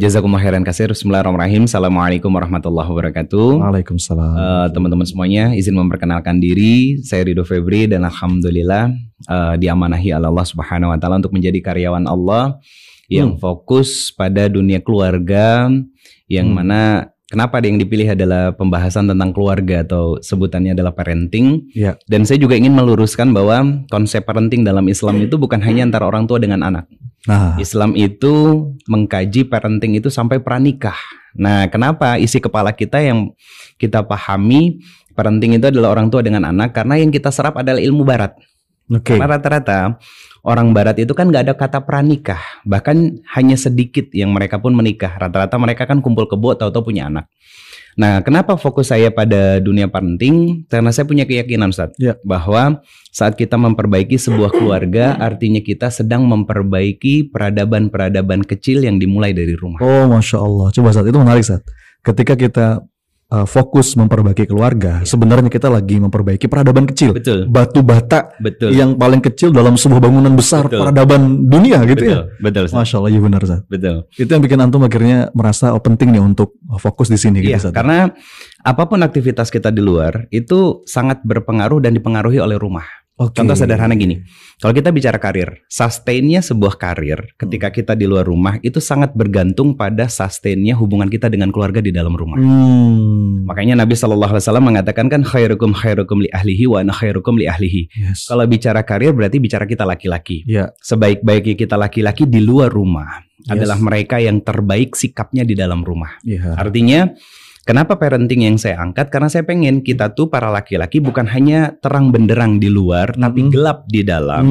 Jazakumullah khairan katsir. Bismillahirrahmanirrahim. Assalamualaikum warahmatullahi wabarakatuh. Waalaikumsalam. Teman-teman semuanya, izin memperkenalkan diri. Saya Ridho Febri dan alhamdulillah diamanahi oleh Allah Subhanahu wa taala untuk menjadi karyawan Allah yang fokus pada dunia keluarga, yang mana kenapa yang dipilih adalah pembahasan tentang keluarga atau sebutannya adalah parenting. Ya. Dan saya juga ingin meluruskan bahwa konsep parenting dalam Islam itu bukan hanya antara orang tua dengan anak. Nah, Islam itu mengkaji parenting itu sampai pranikah. Nah, kenapa isi kepala kita yang kita pahami parenting itu adalah orang tua dengan anak? Karena yang kita serap adalah ilmu barat. oke. Karena rata-rata orang barat itu kan nggak ada kata pranikah. Bahkan hanya sedikit yang mereka pun menikah. Rata-rata mereka kan kumpul kebo tahu-tahu punya anak. Nah, kenapa fokus saya pada dunia parenting? Karena saya punya keyakinan, Ustaz, bahwa saat kita memperbaiki sebuah keluarga, artinya kita sedang memperbaiki peradaban-peradaban kecil yang dimulai dari rumah. Oh, Masya Allah. Coba saat itu menarik saat. Ketika kita fokus memperbaiki keluarga, sebenarnya kita lagi memperbaiki peradaban kecil. Betul. Batu bata Betul. yang paling kecil dalam sebuah bangunan besar peradaban dunia gitu ya. Betul, Ustaz. Masya Allah, iya benar saat. Betul. Itu yang bikin antum akhirnya merasa penting nih untuk fokus di sini gitu Iya, Ustaz. karena apapun aktivitas kita di luar itu sangat berpengaruh dan dipengaruhi oleh rumah. Oke. Contoh sederhana gini, kalau kita bicara karir, sustainnya sebuah karir ketika kita di luar rumah itu sangat bergantung pada sustainnya hubungan kita dengan keluarga di dalam rumah. Makanya Nabi SAW mengatakan kan khairukum li ahlihi wa ana khairukum li ahlihi. Yes. Kalau bicara karir berarti bicara kita laki-laki. Ya. Sebaik-baiknya kita laki-laki di luar rumah adalah mereka yang terbaik sikapnya di dalam rumah. Iya. Artinya, kenapa parenting yang saya angkat? Karena saya pengen kita tuh para laki-laki bukan hanya terang benderang di luar, tapi gelap di dalam.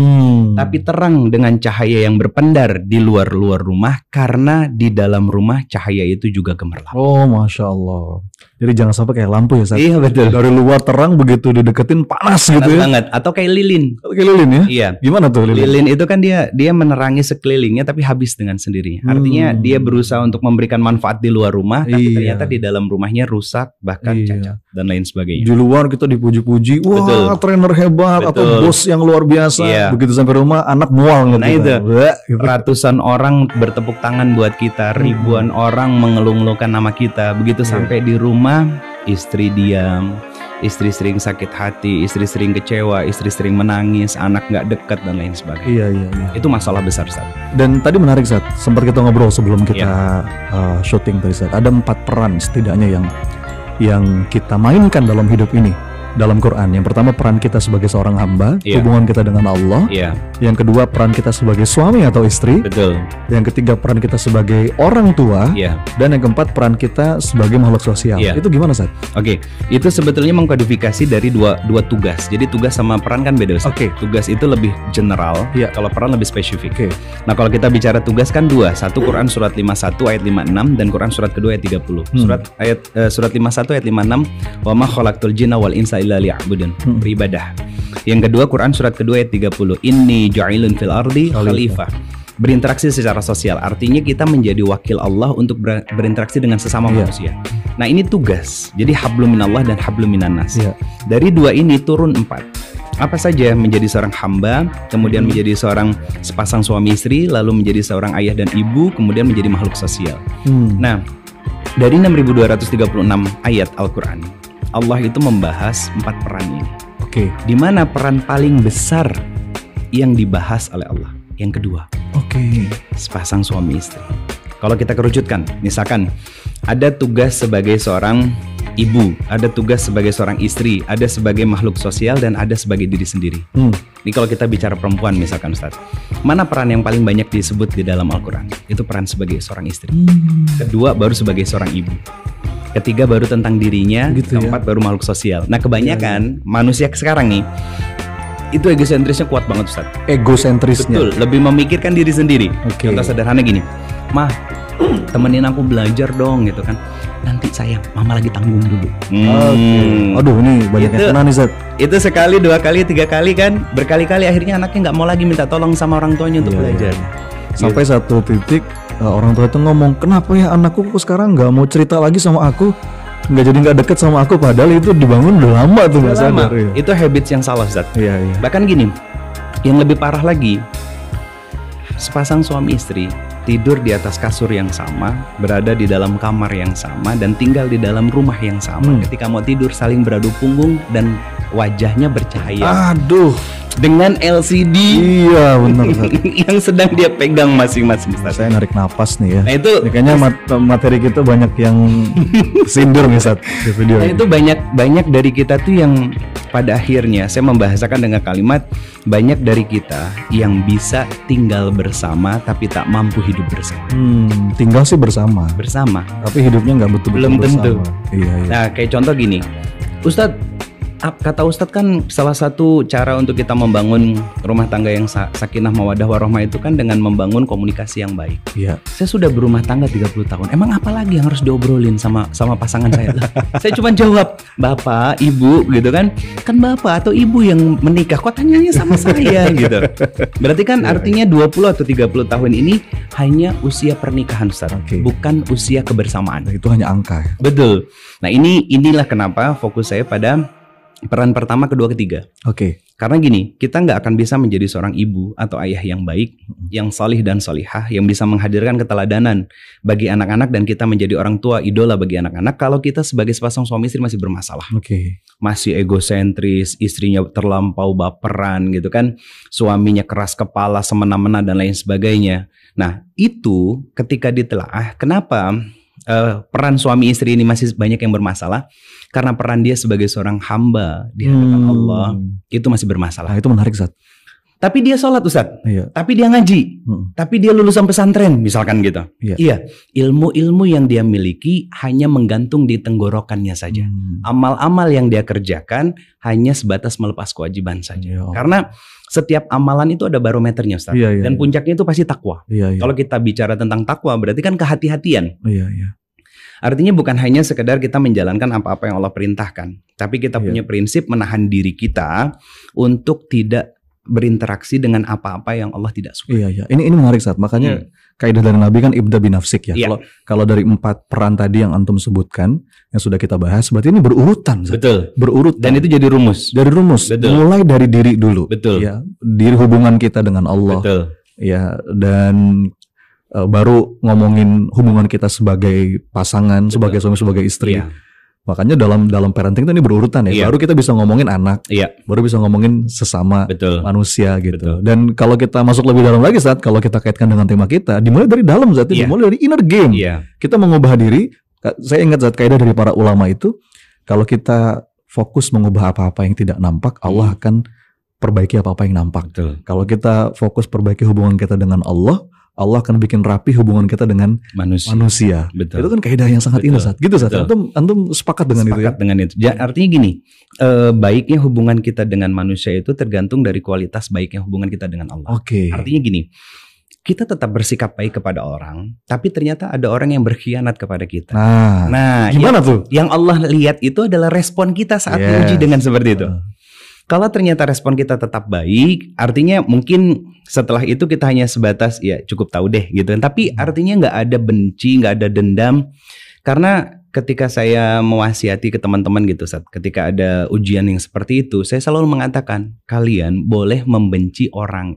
Tapi terang dengan cahaya yang berpendar di luar-luar rumah, karena di dalam rumah cahaya itu juga gemerlap. Oh, Masya Allah. Jadi jangan sampai kayak lampu ya saat. Iya, betul. Dari luar terang, begitu dideketin panas gitu ya. Banget. Atau kayak lilin. Kayak lilin ya? Iya. Gimana tuh lilin? Lilin itu kan dia menerangi sekelilingnya tapi habis dengan sendirinya. Artinya dia berusaha untuk memberikan manfaat di luar rumah, tapi ternyata di dalam rumahnya rusak, bahkan cacat dan lain sebagainya. Di luar kita dipuji-puji, wah Betul. trainer hebat atau Betul. bos yang luar biasa. Iya. Begitu sampai rumah anak mual gitu. Nah, itu. Gitu. Ratusan orang bertepuk tangan buat kita, ribuan orang mengeluh-ngeluhkan nama kita. Begitu sampai di rumah, istri diam, istri sering sakit hati, istri sering kecewa, istri sering menangis, anak nggak dekat dan lain sebagainya. Iya. Itu masalah besar, Ustaz. Dan tadi menarik Zat, sempat kita ngobrol sebelum kita syuting tadi Zat. Ada 4 peran setidaknya yang kita mainkan dalam hidup ini dalam Quran. Yang pertama peran kita sebagai seorang hamba, hubungan kita dengan Allah. Iya. Yang kedua peran kita sebagai suami atau istri. Betul. Yang ketiga peran kita sebagai orang tua. Iya. Dan yang keempat peran kita sebagai makhluk sosial. Iya. Itu gimana Zat? Oke, itu sebetulnya mengkodifikasi dari dua tugas. Jadi tugas sama peran kan beda, Ustaz. Oke. Tugas itu lebih general, Iya. kalau peran lebih spesifik. Oke. Nah, kalau kita bicara tugas kan dua. Satu Quran surat 51 ayat 56 dan Quran surat kedua ayat 30. Surat 51 ayat 56, wa ma khalaqtul jinna wal insa illa liya'budun. Beribadah. Yang kedua Quran surat kedua ayat 30, inni ja'ilun fil ardi khalifah. Berinteraksi secara sosial, artinya kita menjadi wakil Allah untuk berinteraksi dengan sesama manusia. Nah, ini tugas. Jadi hablum minallah dan hablum minannas. Dari dua ini turun 4. Apa saja? Menjadi seorang hamba, kemudian menjadi seorang sepasang suami istri, lalu menjadi seorang ayah dan ibu, kemudian menjadi makhluk sosial. Nah, dari 6236 ayat Al-Quran, Allah itu membahas 4 peran ini. Oke. Di mana peran paling besar yang dibahas oleh Allah? Yang kedua. Oke. Sepasang suami istri. Kalau kita kerucutkan, misalkan ada tugas sebagai seorang ibu, ada tugas sebagai seorang istri, ada sebagai makhluk sosial, dan ada sebagai diri sendiri. Ini kalau kita bicara perempuan misalkan, Ustaz, mana peran yang paling banyak disebut di dalam Al-Quran? Itu peran sebagai seorang istri. Kedua baru sebagai seorang ibu. Ketiga baru tentang dirinya. Gitu keempat baru makhluk sosial. Nah, kebanyakan manusia sekarang nih itu egosentrisnya kuat banget, Ustaz. Egosentrisnya. Betul, lebih memikirkan diri sendiri. Oke. Contoh sederhana gini, mah temenin aku belajar dong gitu kan. Nanti sayang, mama lagi tanggung dulu. Aduh, ini banyak yang kena nih Zat. Itu sekali, 2 kali, 3 kali kan, berkali-kali akhirnya anaknya nggak mau lagi minta tolong sama orang tuanya untuk belajar. Sampai satu titik orang tua itu ngomong, kenapa ya anakku kok sekarang nggak mau cerita lagi sama aku, nggak deket sama aku, padahal itu dibangun udah lama tuh nggak sadar. Itu habits yang salah, Zat. Iya. Bahkan gini, yang lebih parah lagi, sepasang suami istri tidur di atas kasur yang sama, berada di dalam kamar yang sama, dan tinggal di dalam rumah yang sama. Ketika mau tidur saling beradu punggung dan wajahnya bercahaya. Aduh, dengan LCD. Iya benar. yang sedang dia pegang masing-masing. Saya narik napas nih ya. Nah itu kayaknya materi kita banyak yang sindur nih Ustaz di video ini. Itu banyak dari kita tuh yang pada akhirnya saya membahasakan dengan kalimat, banyak dari kita yang bisa tinggal bersama tapi tak mampu hidup bersama. Tinggal sih bersama, tapi hidupnya nggak betul-betul belum tentu. Iya. Nah kayak contoh gini, Ustadz, kata Ustadz kan salah satu cara untuk kita membangun rumah tangga yang sakinah mawaddah warahmah itu kan dengan membangun komunikasi yang baik. Iya. Saya sudah berumah tangga 30 tahun. Emang apa lagi yang harus diobrolin sama pasangan saya? Saya cuma jawab, Bapak, Ibu gitu kan. Kan Bapak atau Ibu yang menikah, kok tanyanya sama saya gitu. Berarti kan artinya 20 atau 30 tahun ini hanya usia pernikahan Ustadz, bukan usia kebersamaan. Itu hanya angka. Betul. Nah inilah kenapa fokus saya pada peran pertama, kedua, ketiga. Karena gini, kita nggak akan bisa menjadi seorang ibu atau ayah yang baik, yang salih dan solihah, yang bisa menghadirkan keteladanan bagi anak-anak dan kita menjadi orang tua idola bagi anak-anak kalau kita sebagai sepasang suami istri masih bermasalah. Masih egosentris, istrinya terlampau baperan gitu kan, suaminya keras kepala, semena-mena dan lain sebagainya. Nah itu ketika ditelaah, kenapa peran suami istri ini masih banyak yang bermasalah? Karena peran dia sebagai seorang hamba di hadapan Allah itu masih bermasalah. Itu menarik Ustaz. Tapi dia sholat Ustaz, tapi dia ngaji, tapi dia lulusan pesantren misalkan gitu. Iya, ilmu-ilmu yang dia miliki hanya menggantung di tenggorokannya saja. Amal-amal yang dia kerjakan hanya sebatas melepas kewajiban saja. Karena setiap amalan itu ada barometernya Ustaz. Dan puncaknya itu pasti takwa. Kalau kita bicara tentang takwa berarti kan kehati-hatian. Artinya bukan hanya sekedar kita menjalankan apa-apa yang Allah perintahkan, tapi kita punya prinsip menahan diri kita untuk tidak berinteraksi dengan apa-apa yang Allah tidak suka. Ini menarik Ustaz. Makanya kaidah dari Nabi kan ibda binafsik ya. Kalau dari 4 peran tadi yang antum sebutkan yang sudah kita bahas, berarti ini berurutan Ustaz. Betul. Berurutan. Dan itu jadi rumus. Betul. Mulai dari diri dulu. Betul. Ya, diri hubungan kita dengan Allah. Betul. Ya, dan baru ngomongin hubungan kita sebagai pasangan, sebagai suami, sebagai istri. Makanya dalam parenting itu ini berurutan ya. Baru kita bisa ngomongin anak, baru bisa ngomongin sesama manusia gitu. Dan kalau kita masuk lebih dalam lagi saat kalau kita kaitkan dengan tema kita, dimulai dari dalam saat dimulai dari inner game. Kita mengubah diri. Saya ingat saat kaidah dari para ulama itu, kalau kita fokus mengubah apa-apa yang tidak nampak, Allah akan perbaiki apa-apa yang nampak. Kalau kita fokus perbaiki hubungan kita dengan Allah akan bikin rapi hubungan kita dengan manusia. Itu kan kaidah yang sangat indah Ustaz. Gitu Ustaz. Antum sepakat dengan itu ya? Dengan itu. Artinya gini, baiknya hubungan kita dengan manusia itu tergantung dari kualitas baiknya hubungan kita dengan Allah. Artinya gini, kita tetap bersikap baik kepada orang, tapi ternyata ada orang yang berkhianat kepada kita. Nah, gimana tuh? Yang Allah lihat itu adalah respon kita saat diuji dengan seperti itu. Kalau ternyata respon kita tetap baik, artinya mungkin setelah itu kita hanya sebatas ya cukup tahu deh gitu. Tapi artinya nggak ada benci, nggak ada dendam. Karena ketika saya mewasiati ke teman-teman gitu, ketika ada ujian yang seperti itu, saya selalu mengatakan kalian boleh membenci orang.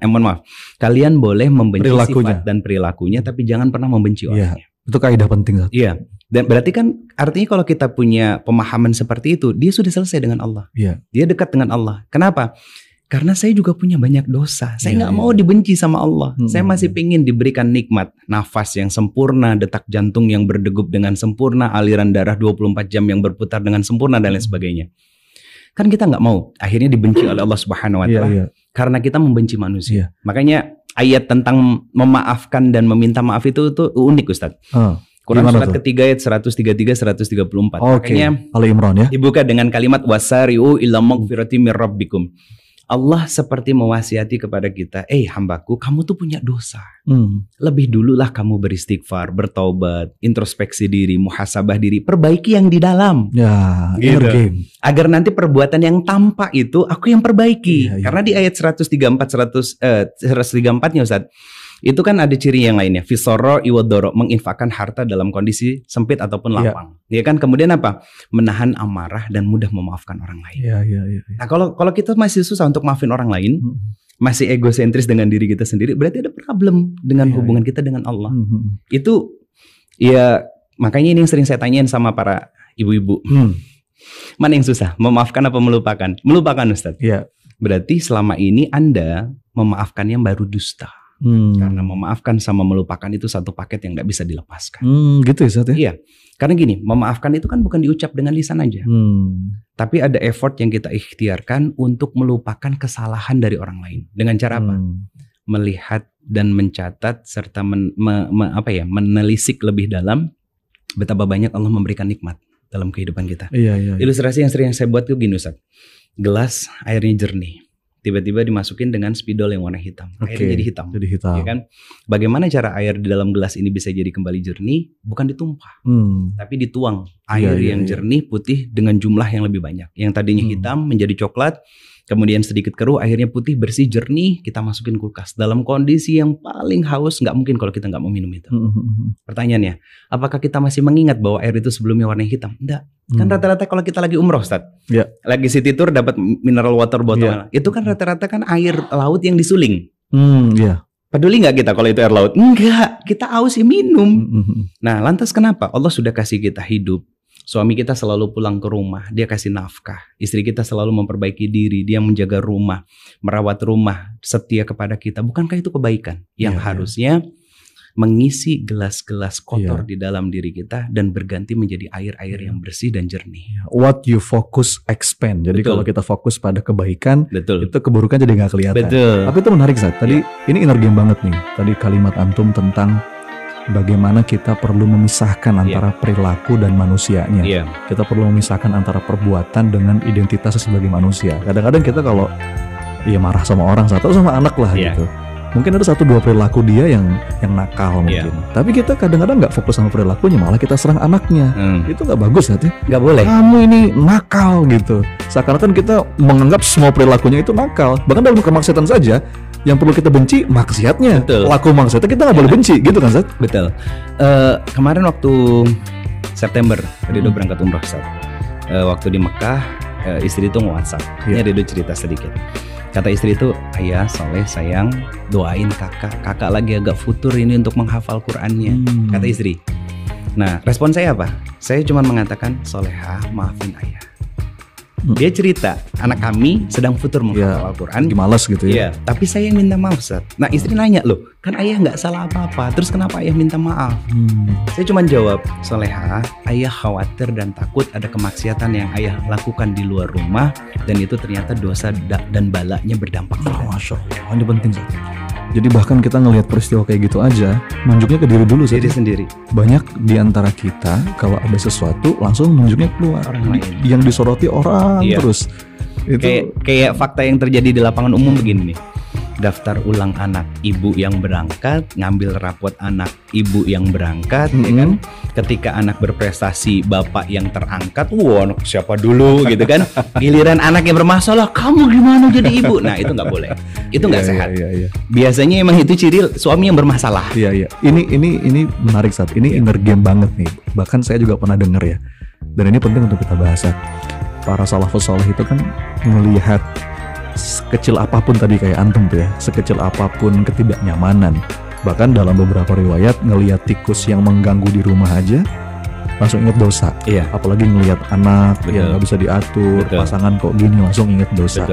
Kalian boleh membenci sifat dan perilakunya, tapi jangan pernah membenci orangnya. Itu kaidah penting. Iya. Dan berarti kan artinya kalau kita punya pemahaman seperti itu, dia sudah selesai dengan Allah. Dia dekat dengan Allah. Kenapa? Karena saya juga punya banyak dosa. Saya nggak mau dibenci sama Allah. Saya masih pengen diberikan nikmat, nafas yang sempurna, detak jantung yang berdegup dengan sempurna, aliran darah 24 jam yang berputar dengan sempurna dan lain sebagainya. Kan kita nggak mau akhirnya dibenci oleh Allah Subhanahu Wa Taala karena kita membenci manusia. Makanya ayat tentang memaafkan dan meminta maaf itu unik Ustadz. Quran surat ketiga ayat 133 134. Makanya Ali Imran ya. Dibuka dengan kalimat wasari'u ila maghfirati mir rabbikum. Allah seperti mewasiati kepada kita, hambaku, kamu tuh punya dosa. Lebih dululah kamu beristighfar, bertaubat, introspeksi diri, muhasabah diri, perbaiki yang di dalam. Gitu. Agar nanti perbuatan yang tampak itu aku yang perbaiki. Karena di ayat 134-nya Ustaz, itu kan ada ciri yang lainnya. Fisoro iwadoro, menginfakkan harta dalam kondisi sempit ataupun lapang. Ya kan, kemudian apa? Menahan amarah dan mudah memaafkan orang lain. Nah, kalau kita masih susah untuk maafin orang lain, masih egosentris dengan diri kita sendiri, berarti ada problem dengan hubungan kita dengan Allah. Itu ya, makanya ini yang sering saya tanyain sama para ibu-ibu. Mana yang susah, memaafkan apa melupakan? Melupakan, Ustaz. Berarti selama ini Anda memaafkan yang baru dusta. Karena memaafkan sama melupakan itu satu paket yang gak bisa dilepaskan. Gitu ya, Ustaz ya? Iya, karena gini, memaafkan itu kan bukan diucap dengan lisan aja. Tapi ada effort yang kita ikhtiarkan untuk melupakan kesalahan dari orang lain. Dengan cara apa? Melihat dan mencatat serta menelisik lebih dalam betapa banyak Allah memberikan nikmat dalam kehidupan kita. Ilustrasi yang sering saya buat tuh gini, Ustaz. Gelas airnya jernih, tiba-tiba dimasukin dengan spidol yang warna hitam. Airnya jadi hitam. Ya kan? Bagaimana cara air di dalam gelas ini bisa jadi kembali jernih? Bukan ditumpah, tapi dituang air yang jernih putih dengan jumlah yang lebih banyak. Yang tadinya hitam menjadi coklat, kemudian sedikit keruh, akhirnya putih, bersih, jernih, kita masukin kulkas. Dalam kondisi yang paling haus, nggak mungkin kalau kita nggak mau minum itu. Pertanyaannya, apakah kita masih mengingat bahwa air itu sebelumnya warna hitam? Enggak. Kan rata-rata kalau kita lagi umroh, Ustaz, lagi city tour dapat mineral water botol, itu kan rata-rata kan air laut yang disuling. Peduli nggak kita kalau itu air laut? Enggak, kita haus ya minum. Nah, lantas kenapa? Allah sudah kasih kita hidup. Suami kita selalu pulang ke rumah, dia kasih nafkah. Istri kita selalu memperbaiki diri, dia menjaga rumah, merawat rumah, setia kepada kita. Bukankah itu kebaikan yang harusnya mengisi gelas-gelas kotor di dalam diri kita dan berganti menjadi air-air yang bersih dan jernih. What you focus expand. Jadi kalau kita fokus pada kebaikan, itu keburukan jadi nggak kelihatan. Tapi itu menarik, Zat. Tadi ini inner game banget nih. Tadi kalimat antum tentang bagaimana kita perlu memisahkan antara perilaku dan manusianya. Kita perlu memisahkan antara perbuatan dengan identitas sebagai manusia. Kadang-kadang kita kalau marah sama orang atau sama anak lah gitu, mungkin ada 1-2 perilaku dia yang nakal mungkin. Tapi kita kadang-kadang nggak fokus sama perilakunya, malah kita serang anaknya. Itu nggak bagus, ya? Nggak boleh. Kamu ini nakal gitu. Seakan-akan kita menganggap semua perilakunya itu nakal. Bahkan dalam kemaksiatan saja, yang perlu kita benci maksiatnya. Pelaku maksiatnya kita nggak boleh benci, gitu kan, Zat? Betul. Kemarin waktu September, Ridho berangkat umrah, Zat. Waktu di Mekah, istri itu nge-WhatsApp. Ini Ridho cerita sedikit. Kata istri itu, ayah Soleh sayang, doain kakak. Kakak lagi agak futur ini untuk menghafal Qur'annya. Kata istri. Nah, respon saya apa? Saya cuma mengatakan, Soleha maafin ayah. Dia cerita, anak kami sedang futur menghafal Al-Quran. Lagi malas gitu ya. Tapi saya yang minta maaf, Ustaz. Nah, istri nanya, loh kan ayah gak salah apa-apa, terus kenapa ayah minta maaf? Saya cuma jawab, Soleha, ayah khawatir dan takut ada kemaksiatan yang ayah lakukan di luar rumah, dan itu ternyata dosa dan balanya berdampak. Masya Allah, ini penting, Ustaz. Jadi bahkan kita ngelihat peristiwa kayak gitu aja, nunjuknya ke diri dulu, diri sendiri. Banyak di antara kita kalau ada sesuatu langsung nunjuknya keluar orang lain. Yang disoroti orang terus. Itu kayak fakta yang terjadi di lapangan umum begini nih. Daftar ulang anak ibu yang berangkat, ngambil rapot anak ibu yang berangkat, ya kan? Ketika anak berprestasi, bapak yang terangkat, anak siapa dulu gitu kan? Giliran anak yang bermasalah, kamu gimana jadi ibu? Nah, itu nggak boleh, itu nggak sehat. Biasanya emang itu ciri suami yang bermasalah. Ini menarik, Saat ini inner game banget nih. Bahkan saya juga pernah dengar ya, dan ini penting untuk kita bahas. Para salafus saleh itu kan melihat sekecil apapun tadi kayak antum tuh ya, sekecil apapun ketidaknyamanan. Bahkan dalam beberapa riwayat ngelihat tikus yang mengganggu di rumah aja langsung ingat dosa. Apalagi ngelihat anak yang nggak bisa diatur, pasangan kok gini, langsung ingat dosa.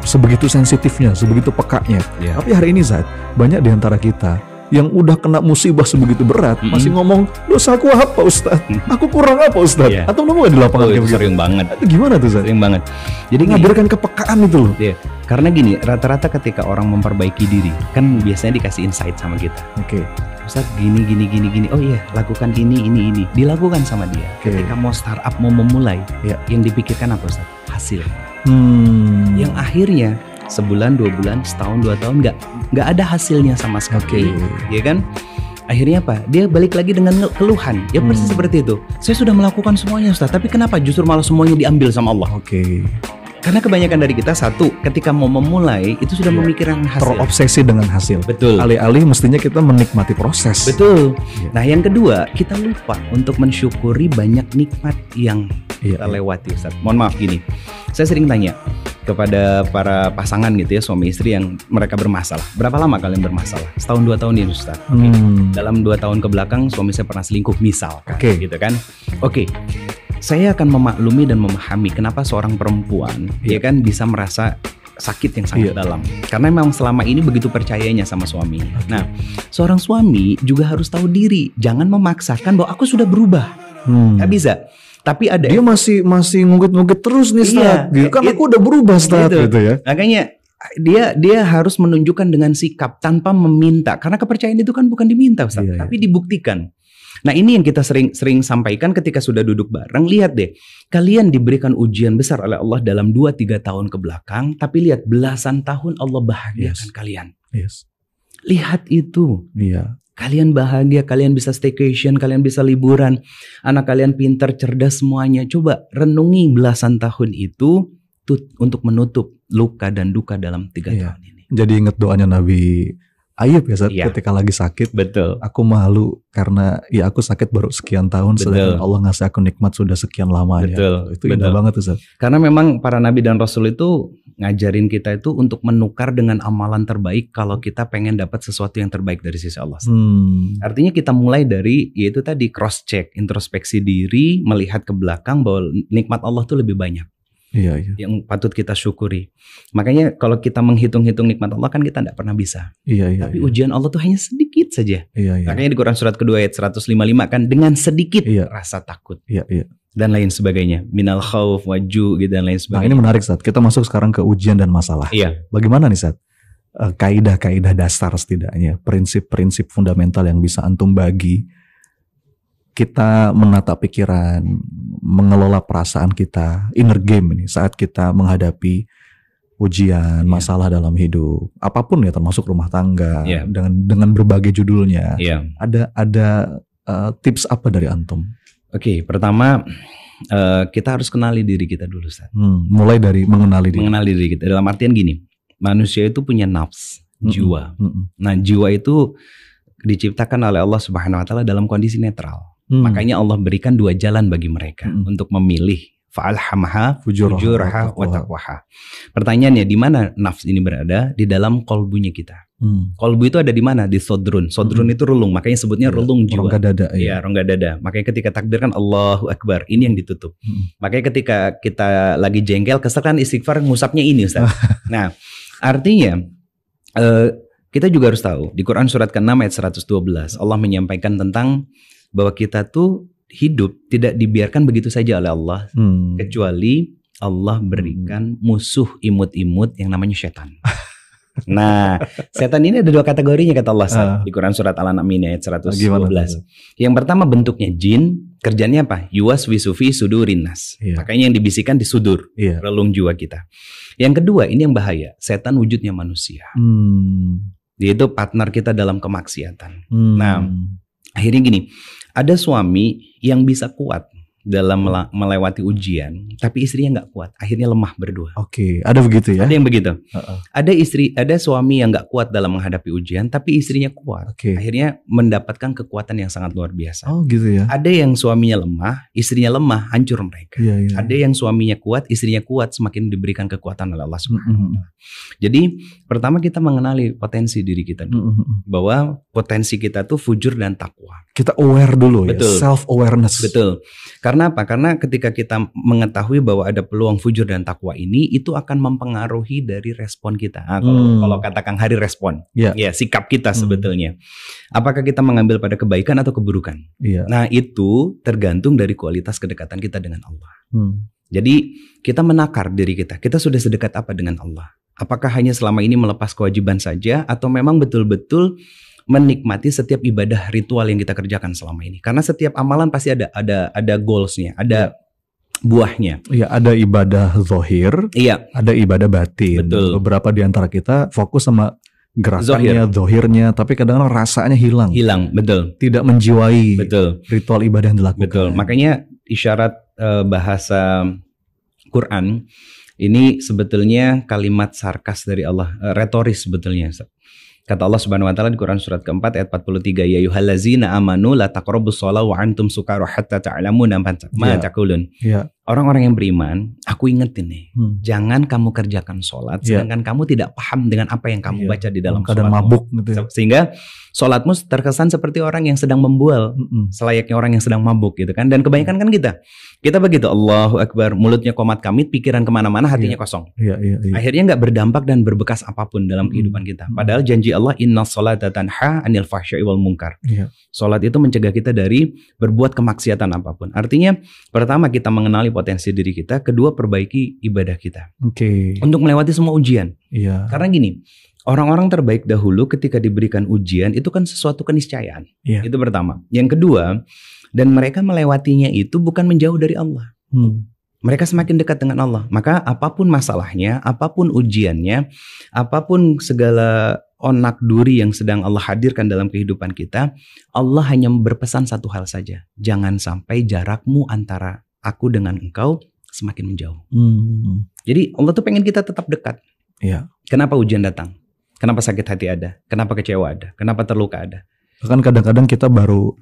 Sebegitu sensitifnya, sebegitu pekanya. Tapi hari ini Zat, banyak di antara kita yang udah kena musibah sebegitu berat masih ngomong, dosaku apa Ustadz? Aku kurang apa Ustadz? Atau nemu di lapangan kayak sering banget. Itu gimana tuh Ustadz? Sering banget. Jadi ngabarkan kepekaan itu loh. Karena gini, rata-rata ketika orang memperbaiki diri kan biasanya dikasih insight sama kita. Ustadz gini. Oh iya, lakukan ini. Dilakukan sama dia. Ketika mau startup, mau memulai, yang dipikirkan apa Ustadz? Hasil. Yang akhirnya sebulan, 2 bulan, setahun, 2 tahun nggak ada hasilnya sama sekali, ya kan? Akhirnya apa? Dia balik lagi dengan keluhan. Ya persis seperti itu. Saya sudah melakukan semuanya Ustaz, tapi kenapa justru malah semuanya diambil sama Allah? Karena kebanyakan dari kita, satu, ketika mau memulai itu sudah memikirkan hasil. Terobsesi dengan hasil. Betul. Alih-alih mestinya kita menikmati proses. Betul. Nah, yang kedua, kita lupa untuk mensyukuri banyak nikmat yang kita lewati, Ustaz. Mohon maaf gini. Saya sering tanya kepada para pasangan gitu ya, suami istri yang mereka bermasalah. Berapa lama kalian bermasalah? Setahun 2 tahun ini, Ustaz. Dalam 2 tahun ke belakang suami saya pernah selingkuh misalkan, gitu kan. Saya akan memaklumi dan memahami kenapa seorang perempuan ya kan bisa merasa sakit yang sangat dalam. Karena memang selama ini begitu percayanya sama suami. Nah, seorang suami juga harus tahu diri. Jangan memaksakan bahwa aku sudah berubah. Gak bisa. Tapi ada dia masih ngungkit-ngungkit terus nih, Ustaz. Gitu. Kan aku udah berubah, Ustaz, gitu ya. Makanya dia harus menunjukkan dengan sikap tanpa meminta. Karena kepercayaan itu kan bukan diminta, Ustaz, tapi dibuktikan. Nah, ini yang kita sering sampaikan ketika sudah duduk bareng. Lihat deh, kalian diberikan ujian besar oleh Allah dalam 2-3 tahun ke belakang, tapi lihat belasan tahun Allah bahagiakan kalian. Lihat itu. Kalian bahagia, kalian bisa staycation, kalian bisa liburan, anak kalian pintar, cerdas semuanya. Coba renungi belasan tahun itu untuk menutup luka dan duka dalam 3 tahun ini. Jadi ingat doanya Nabi Ayub ya, saat ketika lagi sakit. Betul. Aku malu karena ya aku sakit baru sekian tahun, sedangkan Allah ngasih aku nikmat sudah sekian lamanya. Itu indah banget tuh, Ustaz. Karena memang para nabi dan rasul itu ngajarin kita itu untuk menukar dengan amalan terbaik kalau kita pengen dapat sesuatu yang terbaik dari sisi Allah. Artinya kita mulai dari yaitu tadi cross check, introspeksi diri, melihat ke belakang bahwa nikmat Allah tuh lebih banyak. Yang patut kita syukuri. Makanya kalau kita menghitung-hitung nikmat Allah kan kita tidak pernah bisa. Tapi ujian Allah tuh hanya sedikit saja. Makanya di Quran surat kedua ayat 155 kan, dengan sedikit rasa takut dan lain sebagainya. Minal khauf waju gitu dan lain sebagainya. Nah, ini menarik, Ustaz. Kita masuk sekarang ke ujian dan masalah. Bagaimana nih, Ustaz? Kaidah-kaidah dasar setidaknya, prinsip-prinsip fundamental yang bisa antum bagi kita menata pikiran, mengelola perasaan kita, inner game ini saat kita menghadapi ujian, masalah dalam hidup, apapun ya, termasuk rumah tangga, dengan berbagai judulnya. Ada tips apa dari antum? Pertama kita harus kenali diri kita dulu, Ustaz. Mulai dari mengenali diri kita. Dalam artian gini, manusia itu punya nafs, jiwa. Nah, jiwa itu diciptakan oleh Allah Subhanahu Wa Taala dalam kondisi netral. Makanya Allah berikan 2 jalan bagi mereka untuk memilih. Fa'alhamaha fujuraha wa taqwaha. Pertanyaannya, di mana nafs ini berada? Di dalam kolbunya kita. Kolbu itu ada di mana? Di sodrun. Sodrun itu relung, makanya sebutnya relung jiwa. Rongga dada. Rongga dada. Makanya ketika takbir kan Allahu Akbar, ini yang ditutup. Makanya ketika kita lagi jengkel, kesel kan istighfar, ngusapnya ini, Ustaz. Nah, artinya kita juga harus tahu di Quran surat ke-6 ayat 112 Allah menyampaikan tentang bahwa kita tuh hidup tidak dibiarkan begitu saja oleh Allah, kecuali Allah berikan musuh imut-imut yang namanya setan. Nah, setan ini ada 2 kategorinya kata Allah di Quran surat Al-An'am ini ayat 112. Yang pertama bentuknya jin, kerjanya apa? Yuwaswisu fi sudurin nas. Makanya yang dibisikkan di sudur, relung jiwa kita. Yang kedua, ini yang bahaya, setan wujudnya manusia. Dia itu partner kita dalam kemaksiatan. Nah, akhirnya gini, ada suami yang bisa kuat dalam melewati ujian, tapi istrinya nggak kuat, akhirnya lemah berdua. Ada begitu ya? Ada yang begitu. Ada suami yang nggak kuat dalam menghadapi ujian, tapi istrinya kuat. Akhirnya mendapatkan kekuatan yang sangat luar biasa. Gitu ya? Ada yang suaminya lemah, istrinya lemah, hancur mereka. Ada yang suaminya kuat, istrinya kuat, semakin diberikan kekuatan oleh Allah Subhanahu Wa Taala. Jadi pertama kita mengenali potensi diri kita dulu, bahwa potensi kita tuh fujur dan takwa. Kita aware dulu. Betul. Ya, self awareness. Betul. Karena apa? Karena ketika kita mengetahui bahwa ada peluang fujur dan takwa ini, itu akan mempengaruhi dari respon kita. Kalau kata Kang Hari, respon, ya sikap kita sebetulnya. Apakah kita mengambil pada kebaikan atau keburukan? Nah, itu tergantung dari kualitas kedekatan kita dengan Allah. Jadi kita menakar diri kita. Kita sudah sedekat apa dengan Allah? Apakah hanya selama ini melepas kewajiban saja, atau memang betul-betul menikmati setiap ibadah ritual yang kita kerjakan selama ini? Karena setiap amalan pasti ada goalsnya, ada buahnya. Ada ibadah zahir, ada ibadah batin. Betul. Beberapa di antara kita fokus sama gerakannya, zahirnya, tapi kadang-kadang rasanya hilang. Betul. Tidak menjiwai ritual ibadah yang dilakukan. Betul. Makanya isyarat bahasa Quran Ini sebetulnya kalimat sarkas dari Allah, retoris sebetulnya. Kata Allah Subhanahu wa taala di Quran surat keempat ayat 43, ya ayyuhallazina amanu la taqrabus shalah wa antum sukara hatta ta'lamu ma taqulun. Orang-orang yang beriman, aku ingetin nih, jangan kamu kerjakan sholat sedangkan kamu tidak paham dengan apa yang kamu baca di dalam sholat. Mabuk gitu ya. Sehingga sholatmu terkesan seperti orang yang sedang membual, selayaknya orang yang sedang mabuk gitu kan. Dan kebanyakan kan kita begitu, Allahu Akbar, mulutnya komat kamit, pikiran kemana-mana, hatinya kosong. Akhirnya nggak berdampak dan berbekas apapun dalam kehidupan kita. Padahal janji Allah, inna sholata tanha anil fahsya'i wal munkar. Sholat itu mencegah kita dari berbuat kemaksiatan apapun. Artinya pertama kita mengenali potensi diri kita, kedua perbaiki ibadah kita. Untuk melewati semua ujian. Karena gini, orang-orang terbaik dahulu ketika diberikan ujian itu kan sesuatu keniscayaan. Itu pertama. Yang kedua, dan mereka melewatinya itu bukan menjauh dari Allah. Mereka semakin dekat dengan Allah. Maka apapun masalahnya, apapun ujiannya, apapun segala onak duri yang sedang Allah hadirkan dalam kehidupan kita, Allah hanya berpesan satu hal saja. Jangan sampai jarakmu antara aku dengan engkau semakin menjauh. Jadi Allah tuh pengen kita tetap dekat. Kenapa ujian datang? Kenapa sakit hati ada? Kenapa kecewa ada? Kenapa terluka ada? Bahkan kadang-kadang kita baru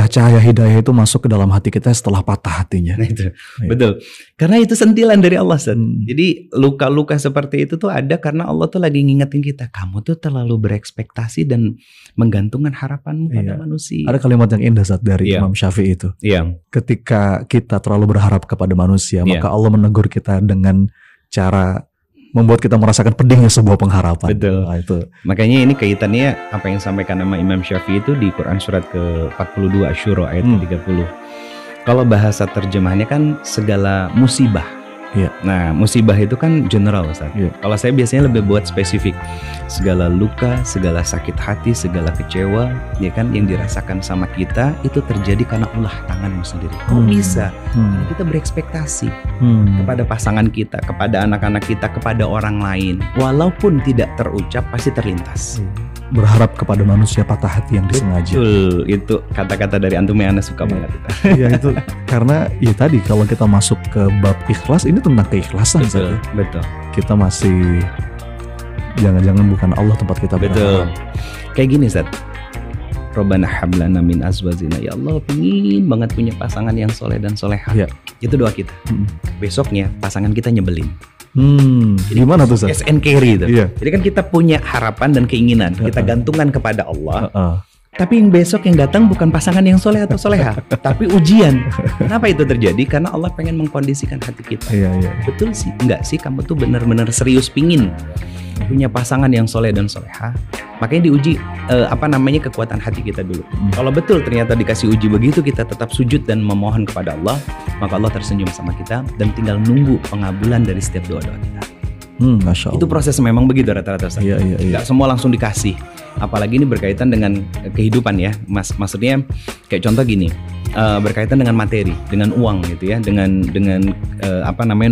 cahaya hidayah itu masuk ke dalam hati kita setelah patah hatinya. Betul. Karena itu sentilan dari Allah. Jadi luka-luka seperti itu tuh ada karena Allah tuh lagi ngingetin kita, kamu tuh terlalu berekspektasi dan menggantungkan harapanmu pada manusia. Ada kalimat yang indah dari Imam Syafi'i itu. Ketika kita terlalu berharap kepada manusia, maka Allah menegur kita dengan cara membuat kita merasakan pedihnya sebuah pengharapan. Betul. Itu. Makanya ini kaitannya apa yang disampaikan sama Imam Syafi'i itu di Quran surat ke-42 Asy-Syura ayat 30. Kalau bahasa terjemahannya kan segala musibah. Nah, musibah itu kan general, Ustaz. Kalau saya biasanya lebih buat spesifik. Segala luka, segala sakit hati, segala kecewa, ya kan, yang dirasakan sama kita itu terjadi karena ulah tanganmu sendiri. Kok bisa? Karena kita berekspektasi kepada pasangan kita, kepada anak-anak kita, kepada orang lain. Walaupun tidak terucap, pasti terlintas. Berharap kepada manusia patah hati yang disengaja. Betul, itu kata-kata dari antum yang Ana suka banget. Itu karena tadi kalau kita masuk ke bab ikhlas, ini tentang keikhlasan. Betul. Kita masih jangan-jangan bukan Allah tempat kita berharap. Kayak gini, Zat. Robbana hablana min azwajina, ya Allah pingin banget punya pasangan yang soleh dan soleha. Itu doa kita. Besoknya pasangan kita nyebelin. Gimana tuh, Zat? SN carry itu. Jadi kan kita punya harapan dan keinginan, kita gantungkan kepada Allah. Tapi yang besok yang datang bukan pasangan yang soleh atau soleha, tapi ujian. Kenapa itu terjadi? Karena Allah pengen mengkondisikan hati kita. Betul sih, enggak sih kamu tuh benar-benar serius pingin punya pasangan yang soleh dan soleha. Makanya diuji kekuatan hati kita dulu. Kalau betul ternyata dikasih uji begitu, kita tetap sujud dan memohon kepada Allah, maka Allah tersenyum sama kita dan tinggal nunggu pengabulan dari setiap doa-doa kita. Masya Allah. Itu proses memang begitu rata-rata. Gak semua langsung dikasih. Apalagi ini berkaitan dengan kehidupan ya. Maksudnya kayak contoh gini, berkaitan dengan materi, dengan uang gitu ya, dengan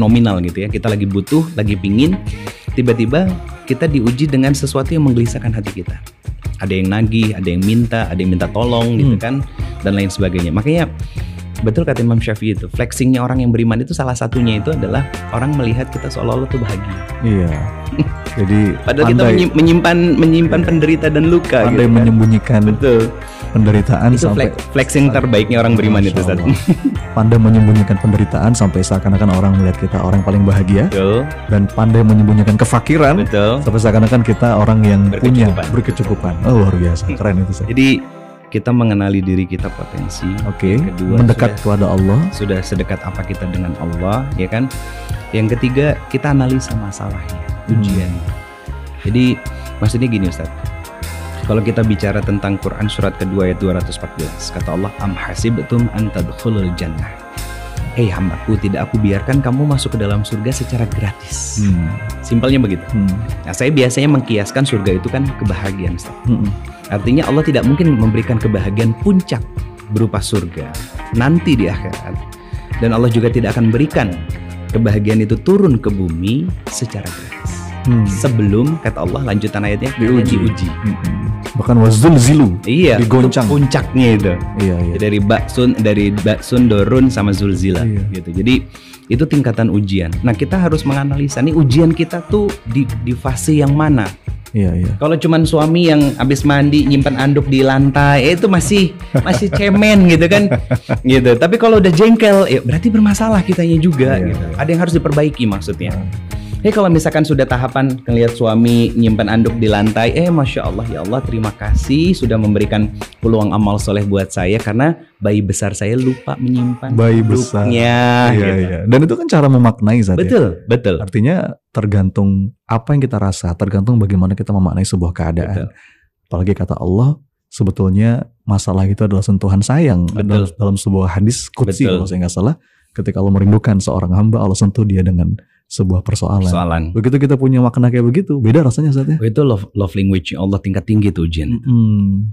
nominal gitu ya. Kita lagi butuh, lagi pingin, tiba-tiba kita diuji dengan sesuatu yang menggelisahkan hati kita. Ada yang nagih, ada yang minta tolong gitu kan, dan lain sebagainya. Makanya betul kata Imam Syafi'i itu, flexingnya orang yang beriman itu salah satunya itu adalah orang melihat kita seolah-olah tuh bahagia. Jadi padahal kita menyimpan penderita dan luka. Pandai gitu, menyembunyikan penderitaan itu sampai flexing terbaiknya orang beriman itu. Pandai menyembunyikan penderitaan sampai seakan-akan orang melihat kita orang paling bahagia. Dan pandai menyembunyikan kefakiran sampai seakan-akan kita orang yang berkecukupan. Luar biasa, keren itu. Jadi kita mengenali diri kita potensi. Kedua, mendekat kepada Allah. Sudah sedekat apa kita dengan Allah, ya kan? Yang ketiga, kita analisa masalahnya, ujian. Jadi maksudnya gini, Ustaz. Kalau kita bicara tentang Quran surat kedua ayat 214, kata Allah, am hasibtum an tadkhulul jannah. Hei hambaku, tidak aku biarkan kamu masuk ke dalam surga secara gratis. Simpelnya begitu. Nah, saya biasanya mengkiaskan surga itu kan kebahagiaan, Ustaz. Artinya Allah tidak mungkin memberikan kebahagiaan puncak berupa surga nanti di akhirat. Dan Allah juga tidak akan berikan kebahagiaan itu turun ke bumi secara gratis. sebelum kata Allah lanjutan ayatnya diuji. Bahkan wazulzilu, iya, digoncang. Itu puncaknya itu. Iya. Dari ba'sun dorun sama zulzila gitu. Jadi itu tingkatan ujian. Nah, kita harus menganalisa nih ujian kita tuh di fase yang mana. Iya. Kalau cuman suami yang habis mandi nyimpan anduk di lantai, itu masih cemen gitu kan, gitu. Tapi kalau udah jengkel, ya berarti bermasalah kitanya juga. Gitu. Ada yang harus diperbaiki maksudnya. Kalau misalkan sudah tahapan ngelihat suami nyimpan anduk di lantai, masya Allah, ya Allah terima kasih sudah memberikan peluang amal soleh buat saya karena bayi besar saya lupa menyimpan bayi besarnya. Iya. Dan itu kan cara memaknai Zat. Betul. Artinya tergantung apa yang kita rasa, tergantung bagaimana kita memaknai sebuah keadaan. Apalagi kata Allah, sebetulnya masalah itu adalah sentuhan sayang. Dalam sebuah hadis qudsi kalau saya nggak salah, ketika Allah merindukan seorang hamba, Allah sentuh dia dengan sebuah persoalan. Begitu kita punya makna kayak begitu, beda rasanya Zat ya. Itu love language Allah tingkat tinggi tuh ujian itu.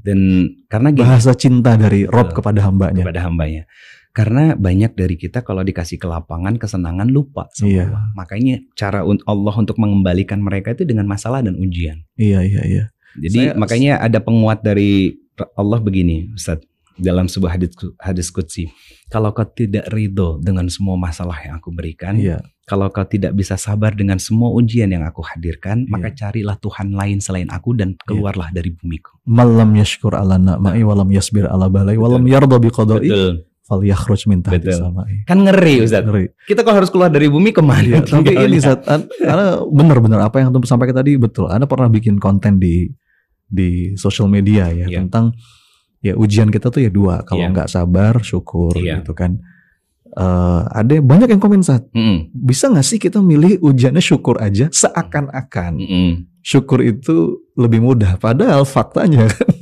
Dan karena bahasa cinta dari Rob kepada hambanya. Karena banyak dari kita kalau dikasih kelapangan, kesenangan lupa sama Allah. Makanya cara Allah untuk mengembalikan mereka itu dengan masalah dan ujian. Iya. Jadi makanya ada penguat dari Allah begini, Ustaz, dalam sebuah hadis qudsi. Kalau kau tidak ridho dengan semua masalah yang aku berikan, kalau kau tidak bisa sabar dengan semua ujian yang aku hadirkan, maka carilah Tuhan lain selain aku dan keluarlah dari bumiku. Malam yashkur ala na'ma'i walam yasbir ala balai walam yarda biqada'i fal yakhruj min tahti samai. Kan ngeri Ustaz. Kita kalau harus keluar dari bumi kemana? Tapi ini Ustaz, Anda benar-benar apa yang Antum sampaikan tadi betul. Anda pernah bikin konten di sosial media tentang ujian kita tuh dua. Kalau nggak sabar, syukur gitu kan. Ada banyak yang komen Saat, bisa nggak sih kita milih ujiannya syukur aja, seakan-akan syukur itu lebih mudah, padahal faktanya kan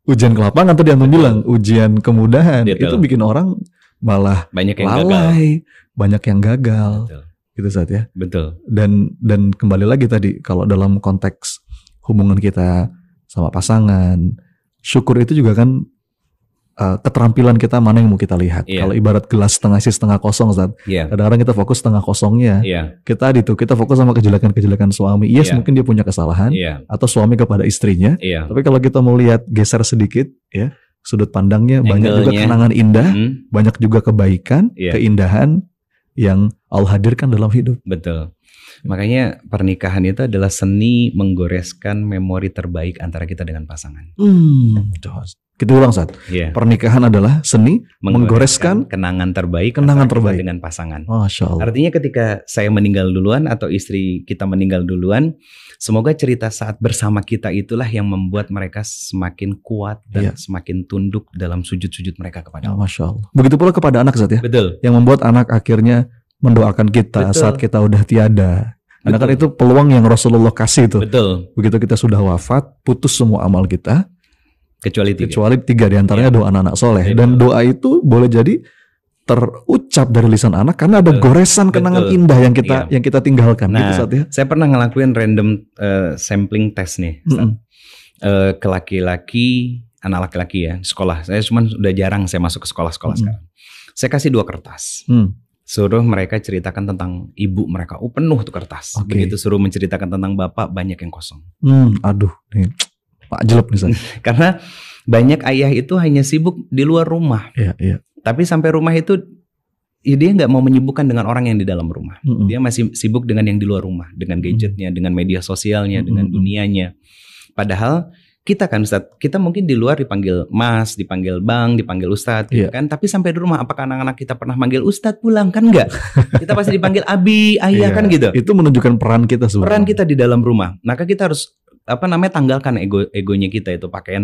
ujian kelapangan tadi yang bilang ujian kemudahan itu bikin orang malah banyak yang lalai, banyak yang gagal. Gitu Saat ya. Betul. Dan kembali lagi tadi kalau dalam konteks hubungan kita sama pasangan, syukur itu juga kan keterampilan kita mana yang mau kita lihat. Kalau ibarat gelas setengah isi setengah kosong Zat, kadang-kadang kita fokus setengah kosongnya. Kita fokus sama kejelekan-kejelekan suami. Mungkin dia punya kesalahan atau suami kepada istrinya. Tapi kalau kita mau lihat geser sedikit sudut pandangnya, banyak juga kenangan indah, banyak juga kebaikan, keindahan yang Allah hadirkan dalam hidup. Betul. Makanya pernikahan itu adalah seni menggoreskan memori terbaik antara kita dengan pasangan. Kita ulang Saat. Pernikahan adalah seni menggoreskan kenangan terbaik dengan pasangan. Masya Allah. Artinya ketika saya meninggal duluan atau istri kita meninggal duluan, semoga cerita saat bersama kita itulah yang membuat mereka semakin kuat dan semakin tunduk dalam sujud-sujud mereka kepada Allah. Masya Allah. Begitu pula kepada anak Saat ya. Betul. Yang membuat anak akhirnya mendoakan kita saat kita udah tiada. Karena kan itu peluang yang Rasulullah kasih tuh. Betul. Begitu kita sudah wafat, putus semua amal kita. Kecuali 3 diantaranya doa anak-anak soleh. Dan doa itu boleh jadi terucap dari lisan anak karena ada goresan kenangan indah yang kita tinggalkan. Nah, gitu, Saat ya. Saya pernah ngelakuin random sampling test nih. Ke laki-laki, anak laki-laki ya, sekolah. Saya cuma udah jarang saya masuk ke sekolah-sekolah sekarang. Saya kasih 2 kertas. Suruh mereka ceritakan tentang ibu mereka. Penuh tuh kertas. Begitu suruh menceritakan tentang bapak, banyak yang kosong. Aduh, nih Pak jelek nih. Karena banyak ayah itu hanya sibuk di luar rumah. Tapi sampai rumah itu dia nggak mau menyibukkan dengan orang yang di dalam rumah. Dia masih sibuk dengan yang di luar rumah, dengan gadgetnya, dengan media sosialnya, dengan dunianya. Padahal kita kan Ustaz, kita mungkin di luar dipanggil Mas, dipanggil Bang, dipanggil Ustadz gitu kan. Tapi sampai di rumah apakah anak-anak kita pernah manggil Ustadz pulang? Kan enggak. Kita pasti dipanggil Abi, Ayah kan gitu. Itu menunjukkan peran kita sebenarnya. Peran kita di dalam rumah. Maka kita harus tanggalkan egonya kita itu, pakaian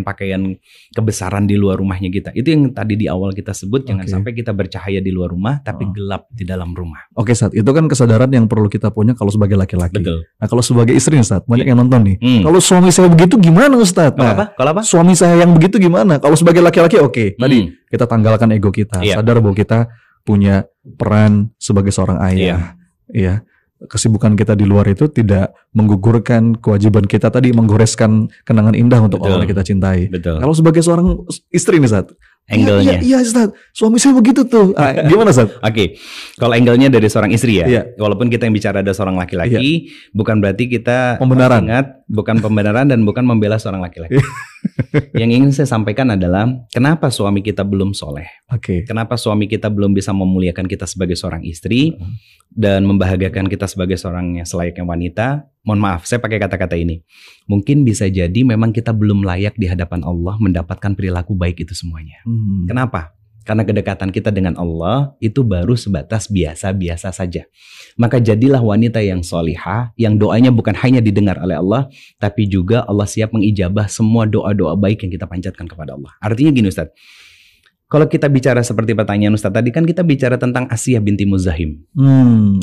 kebesaran di luar rumahnya kita. Itu yang tadi di awal kita sebut, jangan sampai kita bercahaya di luar rumah tapi gelap di dalam rumah. Saat itu kan kesadaran yang perlu kita punya kalau sebagai laki-laki. Betul. Nah, kalau sebagai istri Ustaz, banyak yang nonton nih. Kalau suami saya begitu gimana Ustaz? Kalau apa? Suami saya yang begitu gimana? Kalau sebagai laki-laki tadi kita tanggalkan ego kita, sadar bahwa kita punya peran sebagai seorang ayah. Kesibukan kita di luar itu tidak menggugurkan kewajiban kita tadi menggoreskan kenangan indah untuk orang yang kita cintai. Kalau sebagai seorang istri nih Saat, angle-nya. Iya Ustaz, suami saya begitu tuh. Gimana Ustaz? Oke, kalau angle-nya dari seorang istri ya, Iya. walaupun kita yang bicara ada seorang laki-laki, bukan berarti kita Pembenaran. ingat, bukan pembenaran dan bukan membela seorang laki-laki. Yang ingin saya sampaikan adalah kenapa suami kita belum soleh, Oke. kenapa suami kita belum bisa memuliakan kita sebagai seorang istri dan membahagiakan kita sebagai seorang yang selayaknya wanita. Mohon maaf, saya pakai kata-kata ini. Mungkin bisa jadi memang kita belum layak di hadapan Allah mendapatkan perilaku baik itu semuanya. Kenapa? Karena kedekatan kita dengan Allah itu baru sebatas biasa-biasa saja. Maka jadilah wanita yang solihah, yang doanya bukan hanya didengar oleh Allah, tapi juga Allah siap mengijabah semua doa-doa baik yang kita panjatkan kepada Allah. Artinya gini Ustaz, kalau kita bicara seperti pertanyaan Ustaz tadi kan kita bicara tentang Asiyah binti Muzahim.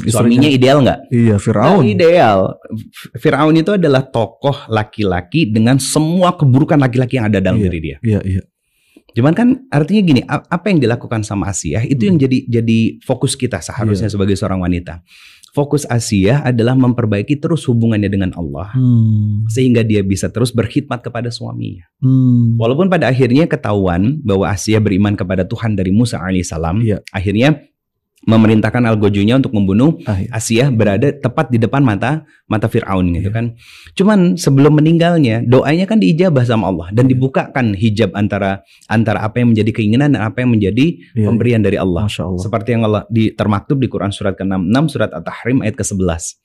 Suaminya ideal nggak? Iya, Fir'aun. Nggak ideal. Fir'aun itu adalah tokoh laki-laki dengan semua keburukan laki-laki yang ada dalam diri dia. Iya. Cuman kan artinya gini, apa yang dilakukan sama Asiyah itu yang jadi fokus kita seharusnya sebagai seorang wanita. Fokus Asiyah adalah memperbaiki terus hubungannya dengan Allah sehingga dia bisa terus berkhidmat kepada suaminya. Walaupun pada akhirnya ketahuan bahwa Asiyah beriman kepada Tuhan dari Musa alaihissalam, akhirnya memerintahkan algojonya untuk membunuh Asiyah berada tepat di depan mata Fir'aun gitu kan. Cuman sebelum meninggalnya doanya kan diijabah sama Allah dan dibukakan hijab antara apa yang menjadi keinginan dan apa yang menjadi pemberian dari Allah. Seperti yang Allah termaktub di Quran surat ke-66 surat At-Tahrim ayat ke-11.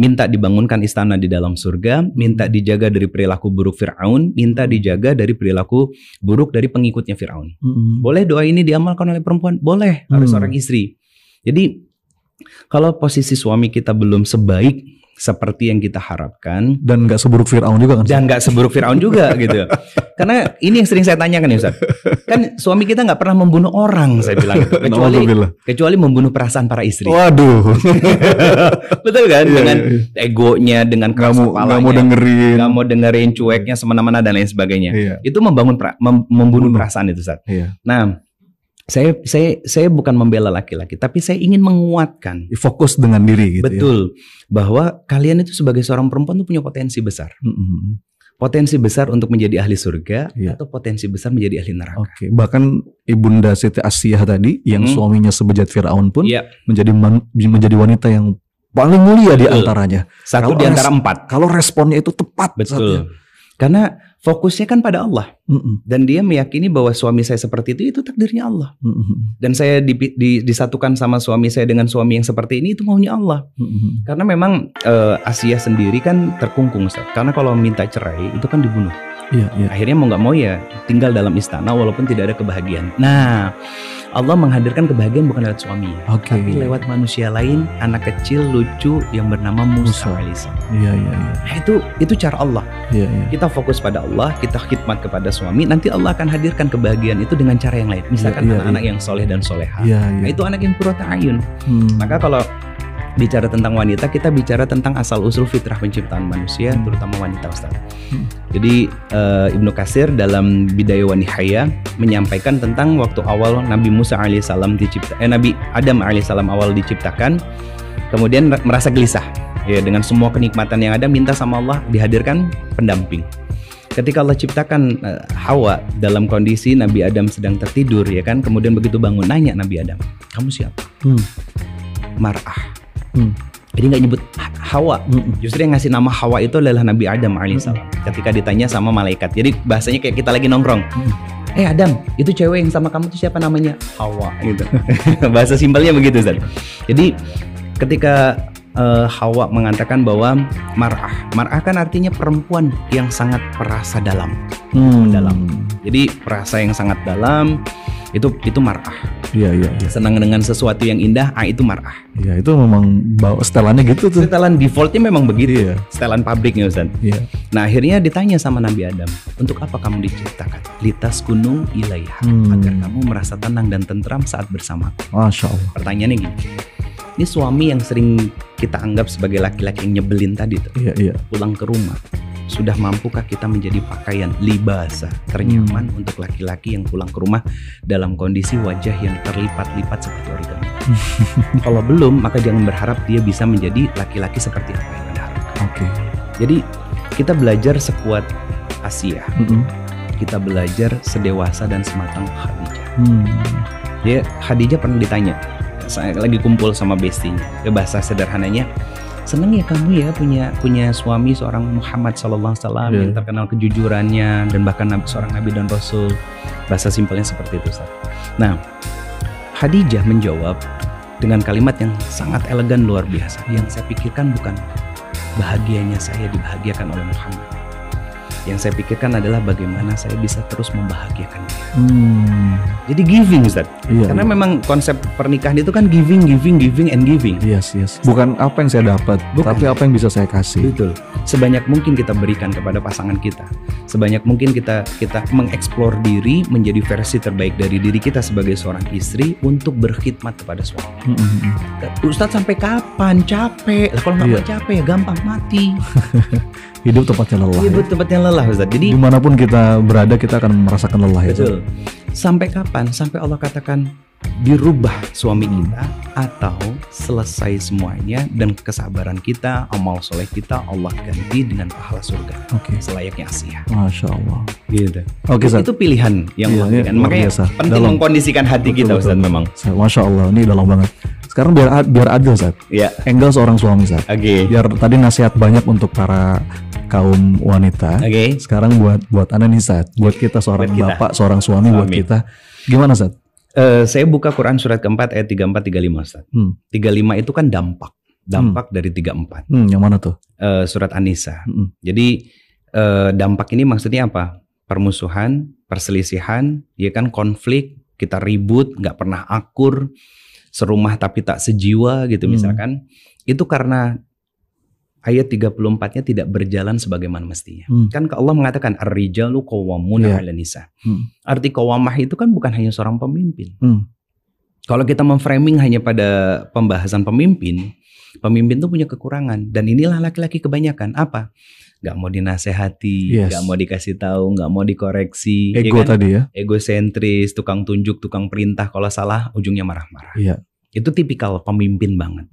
Minta dibangunkan istana di dalam surga, minta dijaga dari perilaku buruk Fir'aun, minta dijaga dari perilaku buruk dari pengikutnya Fir'aun. Boleh doa ini diamalkan oleh perempuan? Boleh, harus seorang istri. Jadi kalau posisi suami kita belum sebaik seperti yang kita harapkan dan nggak seburuk Fir'aun juga kan? Dan nggak seburuk Fir'aun juga gitu. Karena ini yang sering saya tanyakan ya Ustaz. Kan suami kita nggak pernah membunuh orang saya bilang gitu. kecuali membunuh perasaan para istri. Waduh. Betul kan? Dengan egonya, dengan keras kepalanya, nggak mau dengerin, cueknya semena-mena dan lain sebagainya. Itu membunuh perasaan itu Ustaz. Nah, saya bukan membela laki-laki, tapi saya ingin menguatkan. Fokus dengan diri gitu. Betul, bahwa kalian itu sebagai seorang perempuan itu punya potensi besar. Potensi besar untuk menjadi ahli surga atau potensi besar menjadi ahli neraka. Oke, bahkan Ibunda Siti Asiyah tadi yang suaminya sebejat Fir'aun pun menjadi wanita yang paling mulia di antaranya. Satu di antara 4. Kalau responnya itu tepat. Betul. Karena fokusnya kan pada Allah. Dan dia meyakini bahwa suami saya seperti itu takdirnya Allah. Dan saya disatukan sama suami saya dengan suami yang seperti ini, itu maunya Allah. Karena memang Asiyah sendiri kan terkungkung Ustaz. Karena kalau minta cerai itu kan dibunuh. Akhirnya mau gak mau ya tinggal dalam istana walaupun tidak ada kebahagiaan. Nah, Allah menghadirkan kebahagiaan bukan lewat suaminya, tapi lewat manusia lain, anak kecil lucu yang bernama Musa alaihissalam. Nah, itu cara Allah. Kita fokus pada Allah, kita khidmat kepada suami, nanti Allah akan hadirkan kebahagiaan itu dengan cara yang lain. Misalkan anak yang soleh dan soleha. Nah, itu anak yang qurrata ayun. Maka kalau bicara tentang wanita, kita bicara tentang asal-usul fitrah penciptaan manusia, terutama wanita Ustaz. Jadi Ibnu Katsir dalam Bidayah wa Nihayah menyampaikan tentang waktu awal Nabi Musa alaihissalam Nabi Adam alaihissalam awal diciptakan, kemudian merasa gelisah ya dengan semua kenikmatan yang ada, minta sama Allah dihadirkan pendamping. Ketika Allah ciptakan Hawa dalam kondisi Nabi Adam sedang tertidur ya kan, kemudian begitu bangun nanya Nabi Adam, kamu siapa? Mar'ah. Jadi nggak nyebut Hawa. Justru yang ngasih nama Hawa itu adalah Nabi Adam alaihissalam. Ketika ditanya sama malaikat, jadi bahasanya kayak kita lagi nongkrong. Adam, itu cewek yang sama kamu tuh siapa namanya? Hawa gitu. Bahasa simpelnya begitu Ustaz. Jadi ketika Hawa mengatakan bahwa Mar'ah kan artinya perempuan yang sangat perasa dalam. Jadi perasa yang sangat dalam itu Mar'ah. Senang dengan sesuatu yang indah, itu Mar'ah. Itu memang setelannya gitu tuh. Setelan defaultnya memang begitu. Setelan pabriknya Ustaz. Nah, akhirnya ditanya sama Nabi Adam, untuk apa kamu diciptakan? Litaskunu ilaiha, agar kamu merasa tenang dan tentram saat bersama. Masya Allah. Pertanyaannya gini, ini suami yang sering kita anggap sebagai laki-laki yang nyebelin tadi tuh, pulang ke rumah, sudah mampukah kita menjadi pakaian libasa ternyaman untuk laki-laki yang pulang ke rumah dalam kondisi wajah yang terlipat-lipat seperti origami? Kalau belum, maka jangan berharap dia bisa menjadi laki-laki seperti apa yang Anda harapkan. Jadi kita belajar sekuat Asiyah, kita belajar sedewasa dan sematang Khadijah. Dia Khadijah pernah ditanya, saya lagi kumpul sama bestinya, bahasa sederhananya, seneng ya kamu ya punya suami seorang Muhammad SAW yang terkenal kejujurannya dan bahkan seorang nabi dan rasul. Bahasa simpelnya seperti itu, Ustaz. Nah, Khadijah menjawab dengan kalimat yang sangat elegan luar biasa. Yang saya pikirkan bukan bahagianya saya dibahagiakan oleh Muhammad. Yang saya pikirkan adalah bagaimana saya bisa terus membahagiakan dia. Jadi giving, Ustaz. Karena memang konsep pernikahan itu kan giving and giving. Yes. Bukan apa yang saya dapat, tapi apa yang bisa saya kasih. Betul. Sebanyak mungkin kita berikan kepada pasangan kita. Sebanyak mungkin kita mengeksplor diri menjadi versi terbaik dari diri kita sebagai seorang istri untuk berkhidmat kepada suami. Ustaz sampai kapan? Capek. Lah kalau nggak mau capek ya gampang mati. Hidup tempatnya lelah. Hidup tempatnya lelah, Ustaz. Jadi dimanapun kita berada kita akan merasakan lelah. Betul. Sampai kapan? Sampai Allah katakan dirubah suami kita atau selesai semuanya dan kesabaran kita, amal soleh kita Allah ganti dengan pahala surga. Selayaknya Asia. Masya Allah. Gitu. Itu pilihan yang Allah berikan. Makanya penting mengkondisikan hati kita, Ustaz. Memang. Masya Allah, ini dalam banget. Sekarang biar adil, Ustaz. Angle seorang suami, Ustaz. Biar tadi nasihat banyak untuk para kaum wanita. Sekarang buat Anda nih, Ustaz. Buat kita seorang bapak, seorang suami, buat kita. Gimana, Ustaz? Saya buka Quran surat keempat ayat 34-35, Ustaz. 35 itu kan dampak dari 34. Yang mana tuh? Surat An-Nisa. Jadi dampak ini maksudnya apa? Permusuhan, perselisihan, ya kan, konflik, kita ribut, nggak pernah akur, serumah tapi tak sejiwa gitu misalkan. Itu karena ayat 34-nya tidak berjalan sebagaimana mestinya. Kan Allah mengatakan ar-rijalu qawwamuna 'alan nisa. Arti qawwamah itu kan bukan hanya seorang pemimpin. Kalau kita memframing hanya pada pembahasan pemimpin tuh punya kekurangan, dan inilah laki-laki kebanyakan apa? Gak mau dinasehati, gak mau dikasih tahu, gak mau dikoreksi. Ego tadi ya. Egosentris, tukang tunjuk, tukang perintah, kalau salah ujungnya marah-marah. Itu tipikal pemimpin banget.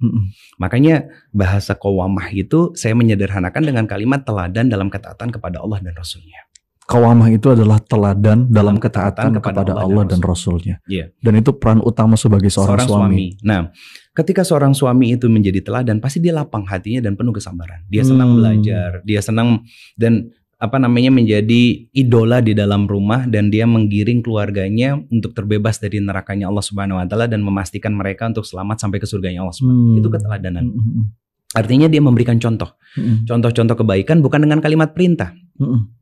Makanya bahasa qawwamah itu saya menyederhanakan dengan kalimat teladan dalam ketaatan kepada Allah dan Rasulnya. Qawwamah itu adalah teladan dalam ketaatan kepada Allah dan Rasulnya. Dan itu peran utama sebagai seorang suami. Nah, ketika seorang suami itu menjadi teladan, pasti dia lapang hatinya dan penuh kesabaran. Dia senang belajar, dia senang dan menjadi idola di dalam rumah, dan dia menggiring keluarganya untuk terbebas dari nerakanya Allah Subhanahu wa taala dan memastikan mereka untuk selamat sampai ke surganya Allah Subhanahu. Itu keteladanan. Artinya dia memberikan contoh. Contoh-contoh kebaikan bukan dengan kalimat perintah,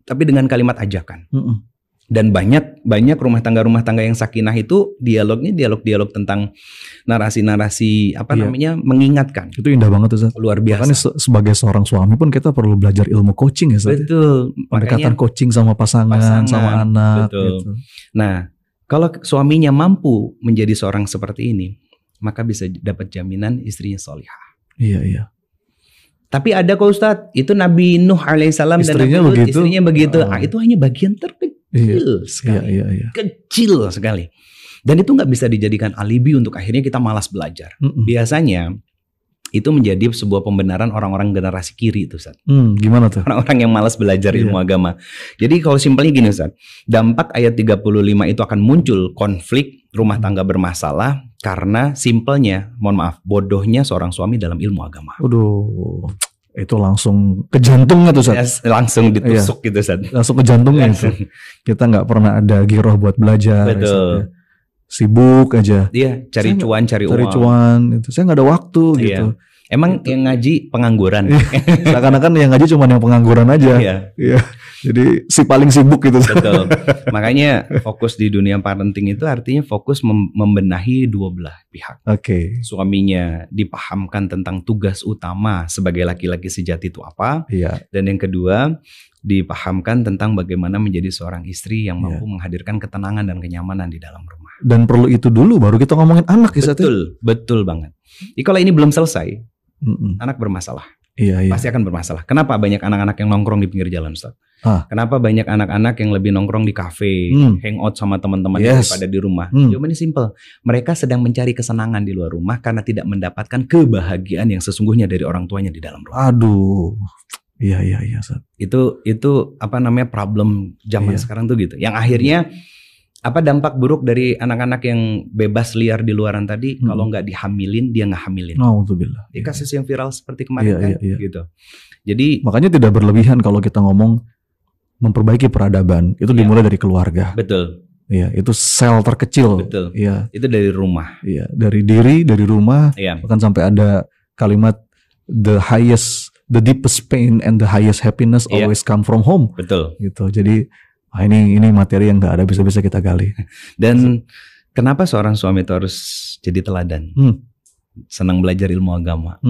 tapi dengan kalimat ajakan. Dan banyak rumah tangga yang sakinah itu dialog tentang narasi-narasi mengingatkan. Itu indah banget, Ustaz. Luar biasa. Makanya sebagai seorang suami pun kita perlu belajar ilmu coaching, ya, Ustaz. Betul. Pendekatan coaching sama pasangan, sama anak. Betul. Gitu. Nah, kalau suaminya mampu menjadi seorang seperti ini, maka bisa dapat jaminan istrinya solihah. Iya. Tapi ada kok, Ustaz, itu Nabi Nuh alaihissalam dan Nabi Lut, istrinya begitu. Itu hanya bagian terkecil sekali. Kecil sekali. Dan itu nggak bisa dijadikan alibi untuk akhirnya kita malas belajar. Biasanya itu menjadi sebuah pembenaran orang-orang generasi kiri itu, Ustaz. Gimana tuh? Orang-orang yang malas belajar ilmu agama. Jadi kalau simpelnya gini, Ustaz. Dampak ayat 35 itu akan muncul konflik rumah tangga bermasalah karena simpelnya, mohon maaf, bodohnya seorang suami dalam ilmu agama. Itu langsung ke jantungnya tuh, Ustaz. Langsung ditusuk gitu, Ustaz. Langsung ke jantungnya itu. Kita nggak pernah ada giroh buat belajar. Betul. Sibuk aja. Iya, cari cuan. Cari cuan itu. Saya nggak ada waktu gitu. Emang gitu. Yang ngaji pengangguran. Seakan-akan yang ngaji cuma yang pengangguran aja. Iya. Jadi si paling sibuk gitu. Betul. Makanya fokus di dunia parenting itu artinya fokus membenahi dua belah pihak. Suaminya dipahamkan tentang tugas utama sebagai laki-laki sejati itu apa. Dan yang kedua, dipahamkan tentang bagaimana menjadi seorang istri yang mampu menghadirkan ketenangan dan kenyamanan di dalam rumah. Dan perlu itu dulu baru kita ngomongin anak, ya. Betul banget. Jadi kalau ini belum selesai, anak bermasalah. Pasti akan bermasalah. Kenapa banyak anak-anak yang nongkrong di pinggir jalan, Ustaz? Kenapa banyak anak-anak yang lebih nongkrong di kafe, hangout sama teman-teman daripada di rumah? Jawabannya simple. Apa? Mereka sedang mencari kesenangan di luar rumah karena tidak mendapatkan kebahagiaan yang sesungguhnya dari orang tuanya di dalam rumah. Iya. Itu problem zaman sekarang tuh gitu. Yang akhirnya Apa dampak buruk dari anak-anak yang bebas liar di luaran tadi? Kalau nggak dihamilin, dia nggak hamilin. Alhamdulillah. Ini kasus yang viral seperti kemarin gitu. Jadi makanya tidak berlebihan kalau kita ngomong memperbaiki peradaban. Itu dimulai dari keluarga. Betul. Iya, itu sel terkecil. Betul. Iya. Itu dari rumah. Iya, dari diri, dari rumah. Iya. Bahkan sampai ada kalimat the deepest pain and the highest happiness always come from home. Betul. Gitu. Jadi ini materi yang nggak ada bisa kita gali. Dan kenapa seorang suami itu harus jadi teladan? Senang belajar ilmu agama.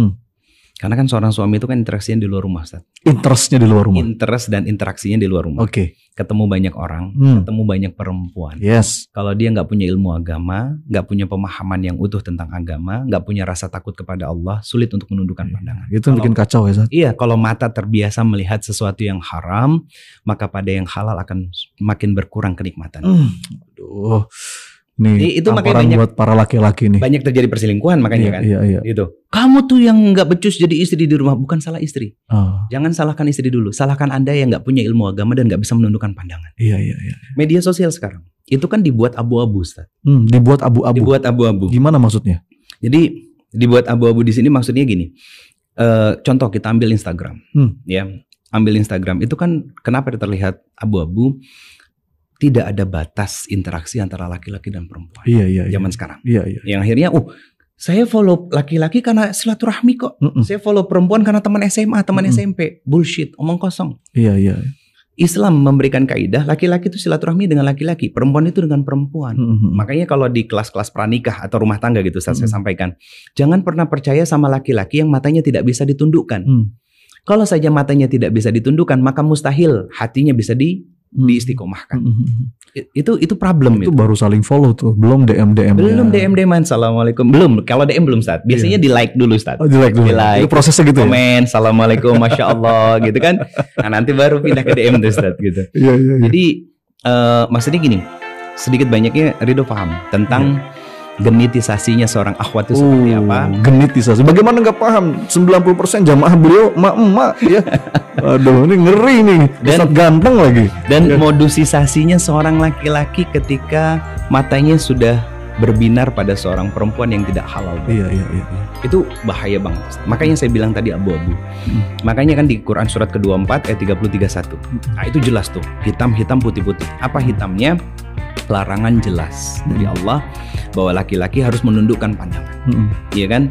Karena kan seorang suami itu kan interaksinya di luar rumah, Ustaz. Interestnya di luar rumah. Interest dan interaksinya di luar rumah. Oke. Ketemu banyak orang, ketemu banyak perempuan. Yes. Kalau dia nggak punya ilmu agama, nggak punya pemahaman yang utuh tentang agama, nggak punya rasa takut kepada Allah, sulit untuk menundukkan pandangan. Itu bikin kacau ya, Ustaz. Iya, kalau mata terbiasa melihat sesuatu yang haram, maka pada yang halal akan makin berkurang kenikmatan. Aduh. Nih, itu makanya banyak buat para laki-laki nih. Banyak terjadi perselingkuhan makanya kan. Iya. Gitu. Kamu tuh yang nggak becus jadi istri di rumah, bukan salah istri. Jangan salahkan istri dulu, salahkan Anda yang nggak punya ilmu agama dan nggak bisa menundukkan pandangan. Iya. Media sosial sekarang itu kan dibuat abu-abu, Ustaz. Dibuat abu-abu. Dibuat abu-abu. Gimana maksudnya? Jadi dibuat abu-abu di sini maksudnya gini. Contoh kita ambil Instagram, ya. Ambil Instagram itu kan kenapa terlihat abu-abu? Tidak ada batas interaksi antara laki-laki dan perempuan. Iya. Zaman sekarang. Iya. Yang akhirnya, saya follow laki-laki karena silaturahmi kok. Saya follow perempuan karena teman SMA, teman SMP. Bullshit, omong kosong. Iya. Islam memberikan kaidah laki-laki itu silaturahmi dengan laki-laki, perempuan itu dengan perempuan. Makanya kalau di kelas-kelas pranikah atau rumah tangga gitu saya sampaikan, jangan pernah percaya sama laki-laki yang matanya tidak bisa ditundukkan. Kalau saja matanya tidak bisa ditundukkan, maka mustahil hatinya bisa diistiqomahkan. Itu problem itu. Baru saling follow tuh, belum DM. Belum DM-an, assalamualaikum. Belum, kalau DM belum, Ustaz. Biasanya di like dulu, Ustaz. Di like dulu. Itu prosesnya gitu. Komen, assalamualaikum, masya Allah, gitu kan. Nah nanti baru pindah ke DM tuh, Ustaz, gitu. Iya. Jadi maksudnya gini, sedikit banyaknya Ridho paham tentang genitisasinya seorang akhwat itu seperti apa? Genitisasi. Bagaimana nggak paham? 90% jamaah beliau emak-emak ya. Aduh, ini ngeri nih. Ustaz ganteng lagi. Dan modusisasinya seorang laki-laki ketika matanya sudah berbinar pada seorang perempuan yang tidak halal. Iya. Itu bahaya banget. Makanya saya bilang tadi abu-abu. Makanya kan di Quran surat ke-24 ayat 30-31. Nah, itu jelas tuh. Hitam-hitam putih-putih. Apa hitamnya? Larangan jelas dari Allah bahwa laki-laki harus menundukkan pandangan. Iya kan?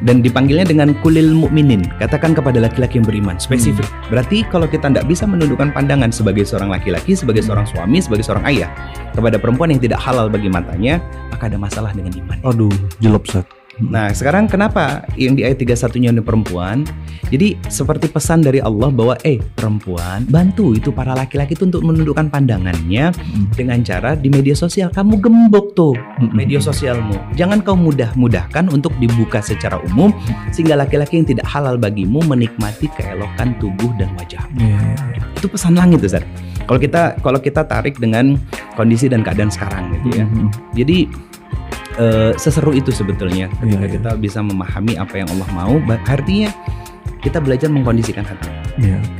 Dan dipanggilnya dengan kulil mukminin, katakan kepada laki-laki yang beriman, spesifik. Berarti kalau kita tidak bisa menundukkan pandangan sebagai seorang laki-laki, sebagai seorang suami, sebagai seorang ayah kepada perempuan yang tidak halal bagi matanya, maka ada masalah dengan iman. Aduh, jelek, Ustaz. Nah sekarang kenapa yang di ayat 31-nya ini perempuan? Jadi seperti pesan dari Allah bahwa perempuan bantu itu para laki-laki itu untuk menundukkan pandangannya dengan cara di media sosial. Kamu gembok tuh media sosialmu. Jangan kau mudahkan untuk dibuka secara umum sehingga laki-laki yang tidak halal bagimu menikmati keelokan tubuh dan wajahmu. Itu pesan langit Ustaz. Kalau kita tarik dengan kondisi dan keadaan sekarang gitu ya. Jadi seseru itu sebetulnya ketika kita bisa memahami apa yang Allah mau. Artinya kita belajar mengkondisikan hati.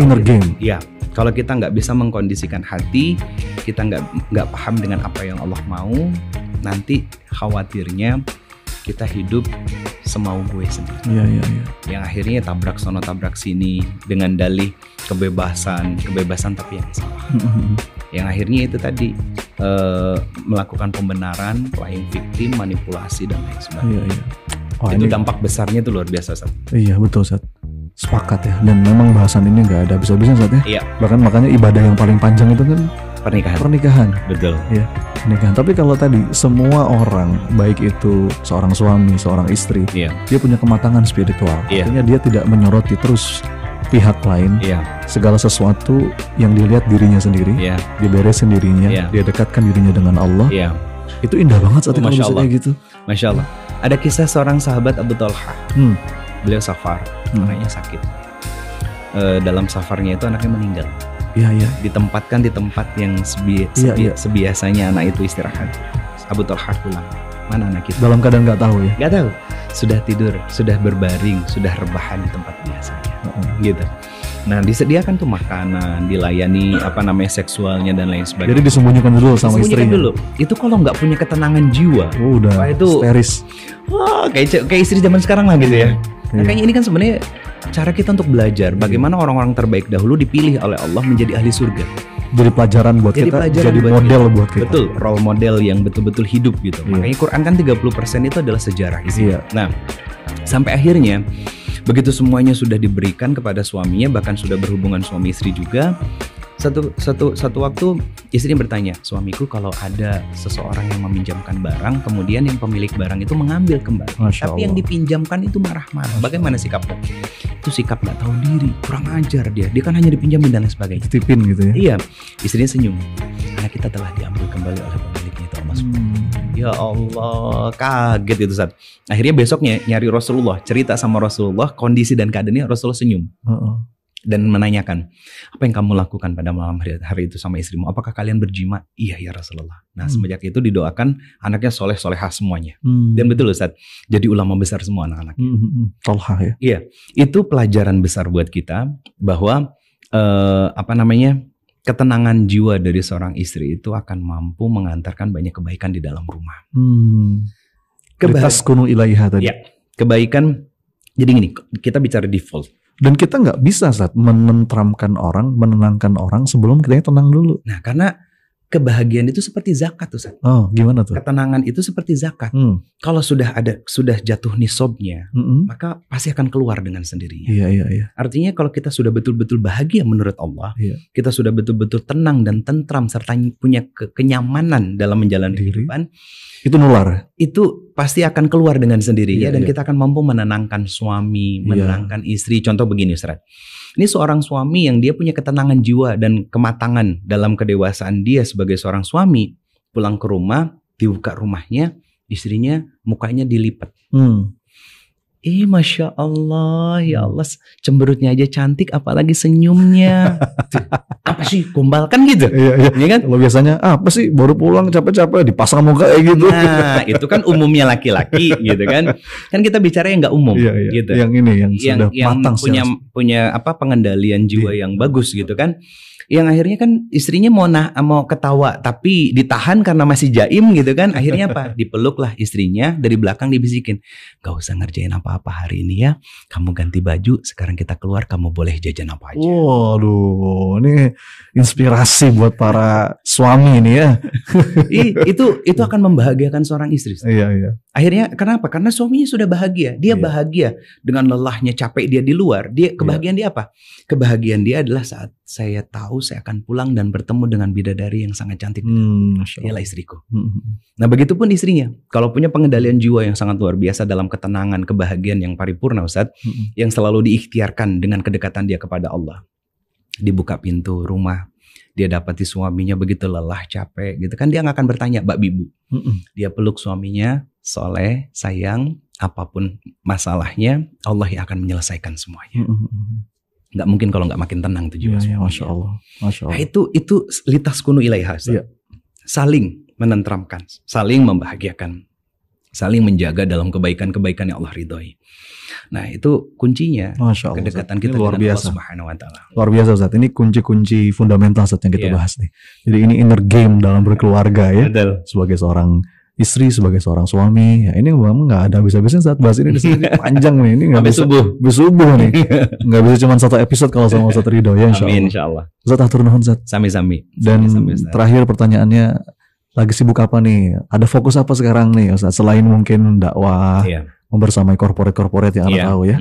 Inner game. Ya, kalau kita nggak bisa mengkondisikan hati, kita nggak paham dengan apa yang Allah mau, nanti khawatirnya kita hidup semau gue sendiri. Yang akhirnya tabrak sono tabrak sini dengan dalih kebebasan tapi yang salah. Yang akhirnya itu tadi melakukan pembenaran, playing victim, manipulasi dan lain sebagainya. Itu dampak besarnya itu luar biasa, Ustaz. Iya betul, Ustaz. Sepakat ya. Dan memang bahasan ini nggak ada habis-habisnya, Ustaz ya. Iya. Bahkan makanya ibadah yang paling panjang itu kan pernikahan. Betul. Iya, pernikahan. Tapi kalau tadi semua orang, baik itu seorang suami, seorang istri, dia punya kematangan spiritual. Artinya dia tidak menyoroti terus pihak lain. Segala sesuatu yang dilihat dirinya sendiri, dia beres sendirinya, dia dekatkan dirinya dengan Allah. Itu indah banget saat itu kalau kayak gitu. Masya Allah. Ada kisah seorang sahabat Abu Talha. Beliau safar, anaknya sakit. Dalam safarnya itu anaknya meninggal. Ditempatkan di tempat yang sebiasanya anak itu istirahat. Abu Talha pulang. Mana anak itu? Dalam keadaan nggak tahu ya? Nggak tahu. Sudah tidur, sudah berbaring, sudah rebahan di tempat biasanya. Gitu. Nah, disediakan tuh makanan, dilayani seksualnya dan lain sebagainya. Jadi disembunyikan dulu sama istrinya. Dulu. Itu kalau nggak punya ketenangan jiwa, udah itu histeris. Wah, kayak istri zaman sekarang lah gitu ya. Nah, kayaknya ini kan sebenarnya cara kita untuk belajar bagaimana orang-orang terbaik dahulu dipilih oleh Allah menjadi ahli surga. Jadi pelajaran buat kita, jadi model buat kita. Betul, role model yang betul-betul hidup gitu. Makanya Quran kan 30% itu adalah sejarah isinya. Nah, sampai akhirnya begitu semuanya sudah diberikan kepada suaminya, bahkan sudah berhubungan suami istri juga. Satu waktu istrinya bertanya, suamiku kalau ada seseorang yang meminjamkan barang, kemudian yang pemilik barang itu mengambil kembali, tapi yang dipinjamkan itu marah-marah. Bagaimana sikapnya? Itu sikap nggak tahu diri, kurang ajar dia kan hanya dipinjamin dan lain sebagainya. Tipin gitu ya? Iya, istrinya senyum. Anak kita telah diambil kembali oleh pemiliknya itu Allah SWT. Ya Allah, kaget itu saat. Akhirnya besoknya nyari Rasulullah, cerita sama Rasulullah kondisi dan keadaannya. Rasulullah senyum. Dan menanyakan, apa yang kamu lakukan pada malam hari itu sama istrimu? Apakah kalian berjima? Iya ya Rasulullah. Nah semenjak itu didoakan anaknya soleh-solehah semuanya. Dan betul Ustaz, jadi ulama besar semua anak-anaknya. Tolha ya? Iya, itu pelajaran besar buat kita bahwa ketenangan jiwa dari seorang istri itu akan mampu mengantarkan banyak kebaikan di dalam rumah. Taskunu ilaiha tadi. Ya, kebaikan. Jadi gini, kita bicara default. Dan kita nggak bisa saat menenangkan orang sebelum kita tenang dulu. Nah, karena kebahagiaan itu seperti zakat tuh, Ustaz. Oh, gimana tuh? Ketenangan itu seperti zakat. Kalau sudah jatuh nisabnya, maka pasti akan keluar dengan sendirinya. Iya. Artinya kalau kita sudah betul-betul bahagia menurut Allah, kita sudah betul-betul tenang dan tentram serta punya kenyamanan dalam menjalani kehidupan, itu nular. Itu pasti akan keluar dengan sendirinya dan kita akan mampu menenangkan suami, menenangkan istri. Contoh begini, Ustaz. Ini seorang suami yang dia punya ketenangan jiwa dan kematangan dalam kedewasaan dia sebagai seorang suami. Pulang ke rumah, dibuka rumahnya, istrinya mukanya dilipat. Masya Allah, ya Allah, cemberutnya aja cantik, apalagi senyumnya. Apa sih, gombal kan gitu? Iya kan? Kalau biasanya apa sih, baru pulang capek-capek dipasang muka kayak gitu. Nah, itu kan umumnya laki-laki gitu kan. Kan kita bicara yang nggak umum gitu. Yang ini yang sudah matang, punya pengendalian jiwa yang bagus gitu kan. Yang akhirnya kan istrinya mau ketawa tapi ditahan karena masih jaim gitu kan. Akhirnya apa? Dipeluklah istrinya dari belakang, dibisikin, "Gak usah ngerjain apa-apa hari ini ya. Kamu ganti baju, sekarang kita keluar, kamu boleh jajan apa aja." Waduh, ini inspirasi buat para suami ini ya. Itu akan membahagiakan seorang istri. Iya. Akhirnya kenapa? Karena suaminya sudah bahagia. Dia bahagia dengan lelahnya, capek dia di luar. Kebahagiaan dia apa? Kebahagiaan dia adalah saat saya tahu saya akan pulang dan bertemu dengan bidadari yang sangat cantik. Dialah istriku. Nah, begitupun istrinya. Kalau punya pengendalian jiwa yang sangat luar biasa dalam ketenangan, kebahagiaan yang paripurna, Ustaz, yang selalu diikhtiarkan dengan kedekatan dia kepada Allah. Dibuka pintu rumah, dia dapati suaminya begitu lelah, capek gitu kan, dia nggak akan bertanya Mbak Bibu. Dia peluk suaminya, soleh, sayang, apapun masalahnya, Allah yang akan menyelesaikan semuanya. Nggak mungkin kalau nggak makin tenang tuh jiwa suaminya. Masya Allah. Nah, itu litaskunu ilaiha. Saling menenteramkan, saling membahagiakan, saling menjaga dalam kebaikan-kebaikan yang Allah ridhoi. Nah, itu kuncinya. Masya Allah, kedekatan kita luar dengan biasa. Allah Subhanahu wa taala. Luar biasa, Ustaz. Ini kunci-kunci fundamental Ustaz yang kita bahas nih. Jadi ini inner game dalam berkeluarga ya. Betul. Sebagai seorang istri, sebagai seorang suami. Ya, ini memang nggak ada habis-habisnya saat bahas ini di sini panjang nih. Ini nggak bisa subuh nih. Nggak bisa cuma satu episode kalau sama Ustaz Ridho ya, insyaallah. Amin, insyaallah. Ustaz atur nuhun, Ustaz. Sami-sami. Dan terakhir pertanyaannya, lagi sibuk apa nih? Ada fokus apa sekarang nih, Ustaz? Selain mungkin dakwah, membersamai korporat-korporat yang Anda tahu ya.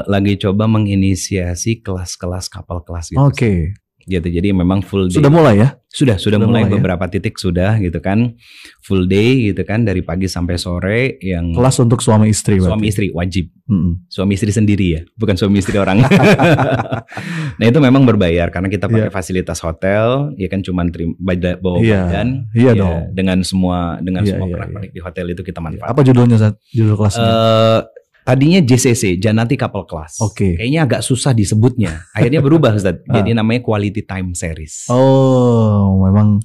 Lagi coba menginisiasi kelas-kelas kapal kelas gitu. Oke. Gitu. Jadi memang full day. Sudah mulai ya? Sudah mulai beberapa titik sudah gitu kan. Full day gitu kan, dari pagi sampai sore. Yang kelas untuk suami istri berarti. Suami istri wajib. Suami istri sendiri ya, bukan suami istri orang. Nah, itu memang berbayar karena kita pakai fasilitas hotel, ya kan, cuman bawa badan. Iya dong. Dengan semua pernak-pernik di hotel itu kita manfaatkan. Apa judulnya, Zat? Judul kelasnya? Tadinya JCC, Janati Couple Class. Kayaknya agak susah disebutnya. Akhirnya berubah, Ustaz. Jadi namanya Quality Time Series. Oh, memang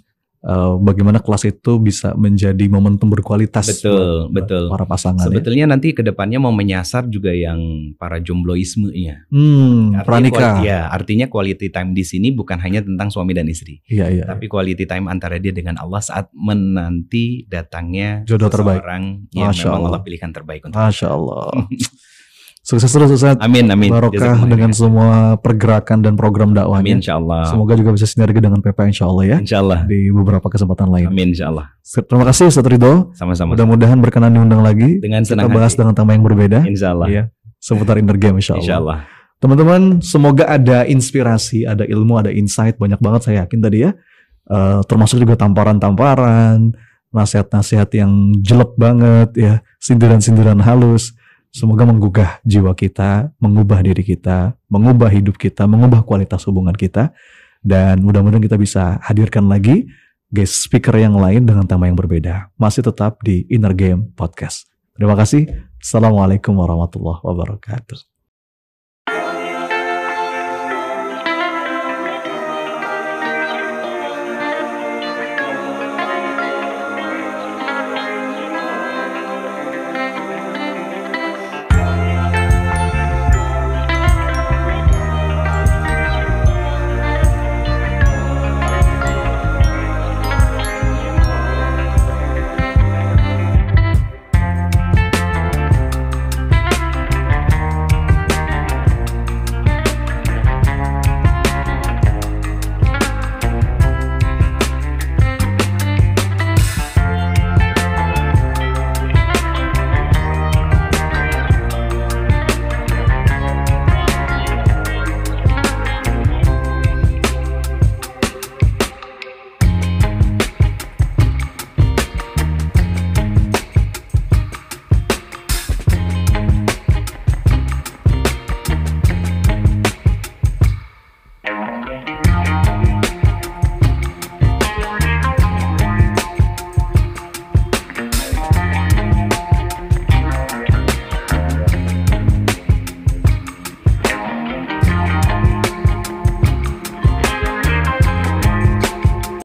bagaimana kelas itu bisa menjadi momentum berkualitas buat para pasangan. Sebetulnya nanti kedepannya mau menyasar juga yang para jombloisme-nya. Pranikah. Artinya quality time di sini bukan hanya tentang suami dan istri, tapi quality time antara dia dengan Allah saat menanti datangnya jodoh terbaik yang memang Allah pilihkan terbaik untuk Masya Allah. Sukses terus Ustaz. Amin. Barokah dengan semua pergerakan dan program dakwahnya. Amin, insyaallah. Semoga juga bisa sinergi dengan PP insyaallah ya. Insyaallah. Di beberapa kesempatan lain. Amin, insyaallah. Terima kasih Ustaz Ridho. Sama-sama. Mudah-mudahan berkenan diundang lagi. Dengan senang kita bahas hati. dengan tema yang berbeda. Insyaallah. Ya, seputar inner game insyaallah. Insyaallah. Teman-teman, semoga ada inspirasi, ada ilmu, ada insight banyak banget saya yakin tadi ya. Termasuk juga tamparan-tamparan, nasihat-nasihat yang jelek banget ya, sindiran-sindiran halus. Semoga menggugah jiwa kita, mengubah diri kita, mengubah hidup kita, mengubah kualitas hubungan kita. Dan mudah-mudahan kita bisa hadirkan lagi guest speaker yang lain dengan tema yang berbeda. Masih tetap di Inner Game Podcast. Terima kasih. Assalamualaikum warahmatullahi wabarakatuh.